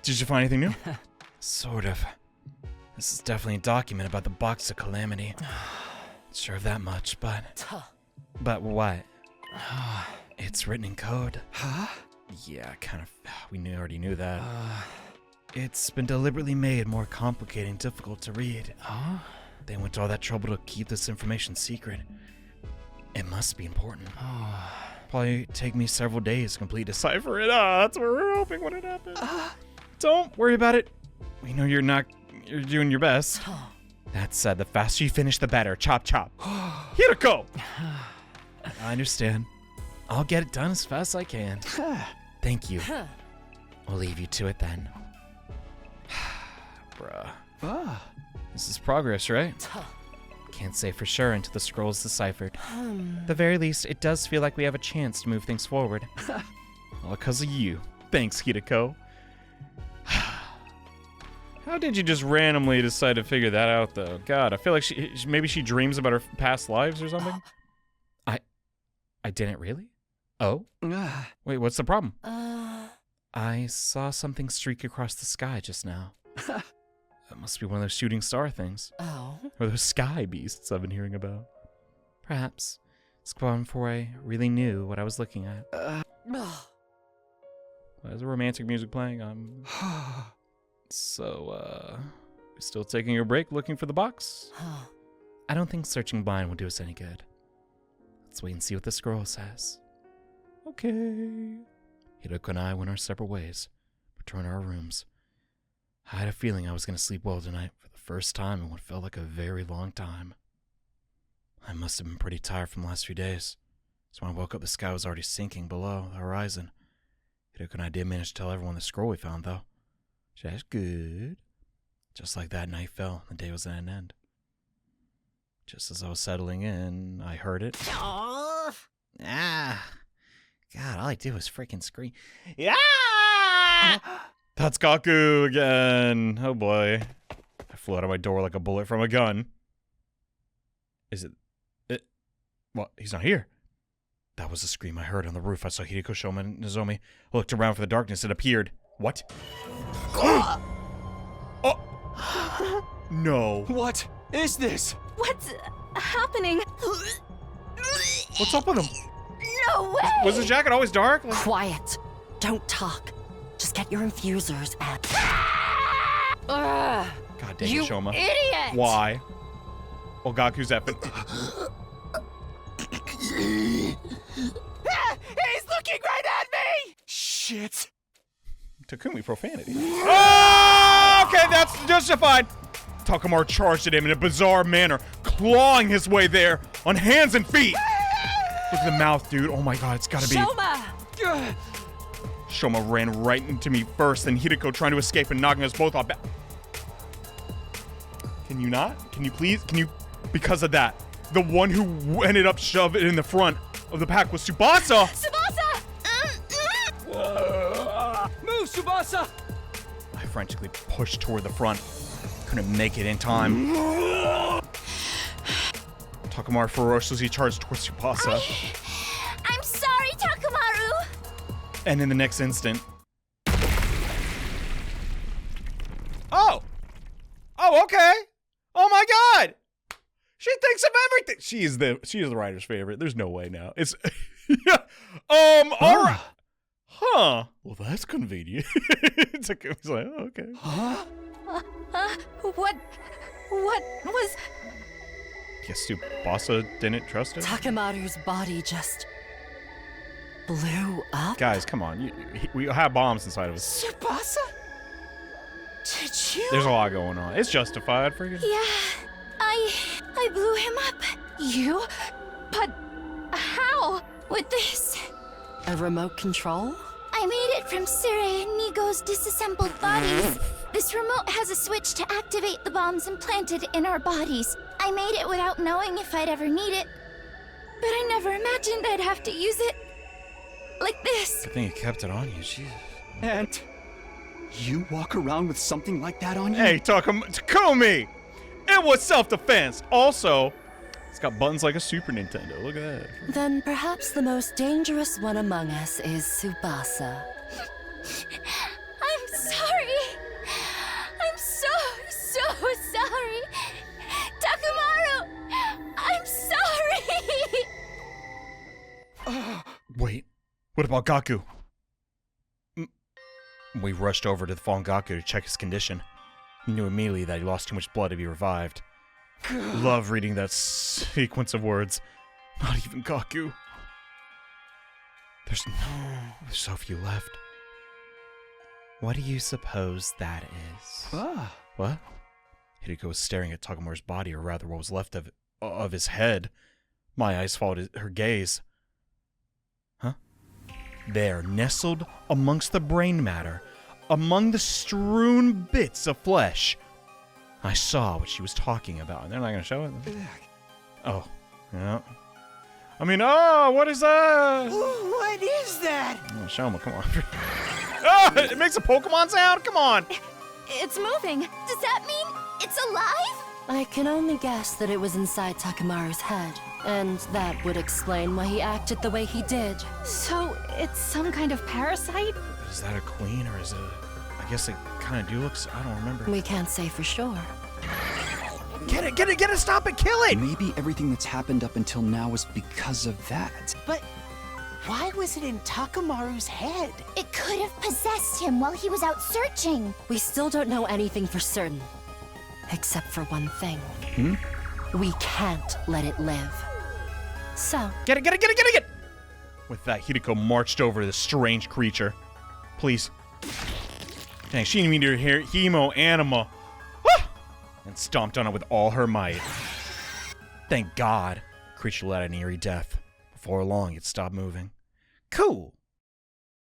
Did you find anything new? Sort of. This is definitely a document about the Box of Calamity. Sure of that much, but... But what? It's written in code. Huh? Yeah, kind of. We already knew that. It's been deliberately made more complicated and difficult to read. They went to all that trouble to keep this information secret. It must be important. Probably take me several days to complete decipher it. That's what we're hoping when it happens. Don't worry about it. We know you're doing your best. That said, the faster you finish, the better. Chop, chop. Hideko! I understand. I'll get it done as fast as I can. Thank you. I'll leave you to it then. Bruh. This is progress, right? Can't say for sure until the scroll's deciphered. At the very least, it does feel like we have a chance to move things forward. All because of you. Thanks, Hideko. How did you just randomly decide to figure that out, though? God, I feel like maybe she dreams about her past lives or something? I didn't really? Oh? Wait, what's the problem? I saw something streak across the sky just now. That must be one of those shooting star things. Or those sky beasts I've been hearing about. Perhaps. It's gone before I really knew what I was looking at. There's a romantic music playing. So, still taking a break looking for the box? I don't think searching blind will do us any good. Let's wait and see what the scroll says. Okay. Hideko and I went our separate ways, returned to our rooms. I had a feeling I was going to sleep well tonight for the first time in what felt like a very long time. I must have been pretty tired from the last few days, so when I woke up the sky was already sinking below the horizon. Hideko and I did manage to tell everyone the scroll we found, though. That's good. Just like that night fell, the day was at an end. Just as I was settling in, I heard it. God, all I did was freaking scream. Yeah! That's Gaku again. Oh boy. I flew out of my door like a bullet from a gun. Is it? What? He's not here. That was the scream I heard on the roof. I saw Hideko, Shoma, and Nozomi. I looked around for the darkness. It appeared. What? Oh! No. What is this? What's happening? What's up with him? No way! Was his jacket always dark? Quiet. Don't talk. Just get your infusers and... God dang it, Shoma. Idiot! Why? Oh, Gaku's effing. He's looking right at me! Shit. Takumi profanity. Oh, okay, that's justified. Takamaru charged at him in a bizarre manner, clawing his way there on hands and feet. Look at the mouth, dude. Oh my god, it's gotta be. Shoma ran right into me first, then Hideko trying to escape and knocking us both off. Can you not? Can you please? Can you? Because of that, the one who ended up shoved in the front of the pack was Tsubasa. Tsubasa! Move, Tsubasa! I frantically pushed toward the front. Couldn't make it in time. Takamaru ferociously charged towards Tsubasa. I'm sorry, Takamaru! And in the next instant... Oh! Oh, okay! Oh my god! She thinks of everything! She is the writer's favorite. There's no way now. It's Yeah. All right. Huh. Well, that's convenient. He's like, oh, okay. Huh? What was... Guess Tsubasa didn't trust it? Takamaru's body just blew up. Guys, come on. We have bombs inside of us. Tsubasa? Did you? There's a lot going on. It's justified for you. Yeah, I blew him up. You? But how? With this, A remote control? I made it from Sire and Nigo's disassembled bodies. This remote has a switch to activate the bombs implanted in our bodies. I made it without knowing if I'd ever need it. But I never imagined I'd have to use it. Like this. I think you kept it on you. Jesus. And you walk around with something like that on you? Hey, Takumi! It was self-defense. Also, it's got buttons like a Super Nintendo. Look at that. Then perhaps the most dangerous one among us is Tsubasa. I'm sorry. I'm so sorry. Takamaru! I'm sorry! Wait, what about Gaku? We rushed over to the fallen Gaku to check his condition. He knew immediately that he lost too much blood to be revived. Love reading that sequence of words. Not even Gaku. There's so few left. What do you suppose that is? What? Hideko was staring at Takamaru's body, or rather what was left of his head. My eyes followed her gaze. Huh? There, nestled amongst the brain matter, among the strewn bits of flesh, I saw what she was talking about. They're not going to show it? Oh, yeah. I mean, what is that? What is that? Oh, show me, come on. Oh, it makes a Pokemon sound? Come on. It's moving. Does that mean it's alive? I can only guess that it was inside Takamaru's head, and that would explain why he acted the way he did. So, it's some kind of parasite? Is that a queen, or is it I guess it kind of do looks. I don't remember. We can't say for sure. Get it, stop it, kill it! Maybe everything that's happened up until now is because of that. But why was it in Takamaru's head? It could have possessed him while he was out searching. We still don't know anything for certain. Except for one thing. We can't let it live. So... Get it! With that, Hideko marched over to the strange creature. Please. Dang, she needed to hear Hemo Anima. And stomped on it with all her might. Thank God. The creature let out an eerie death. Before long, it stopped moving. Cool.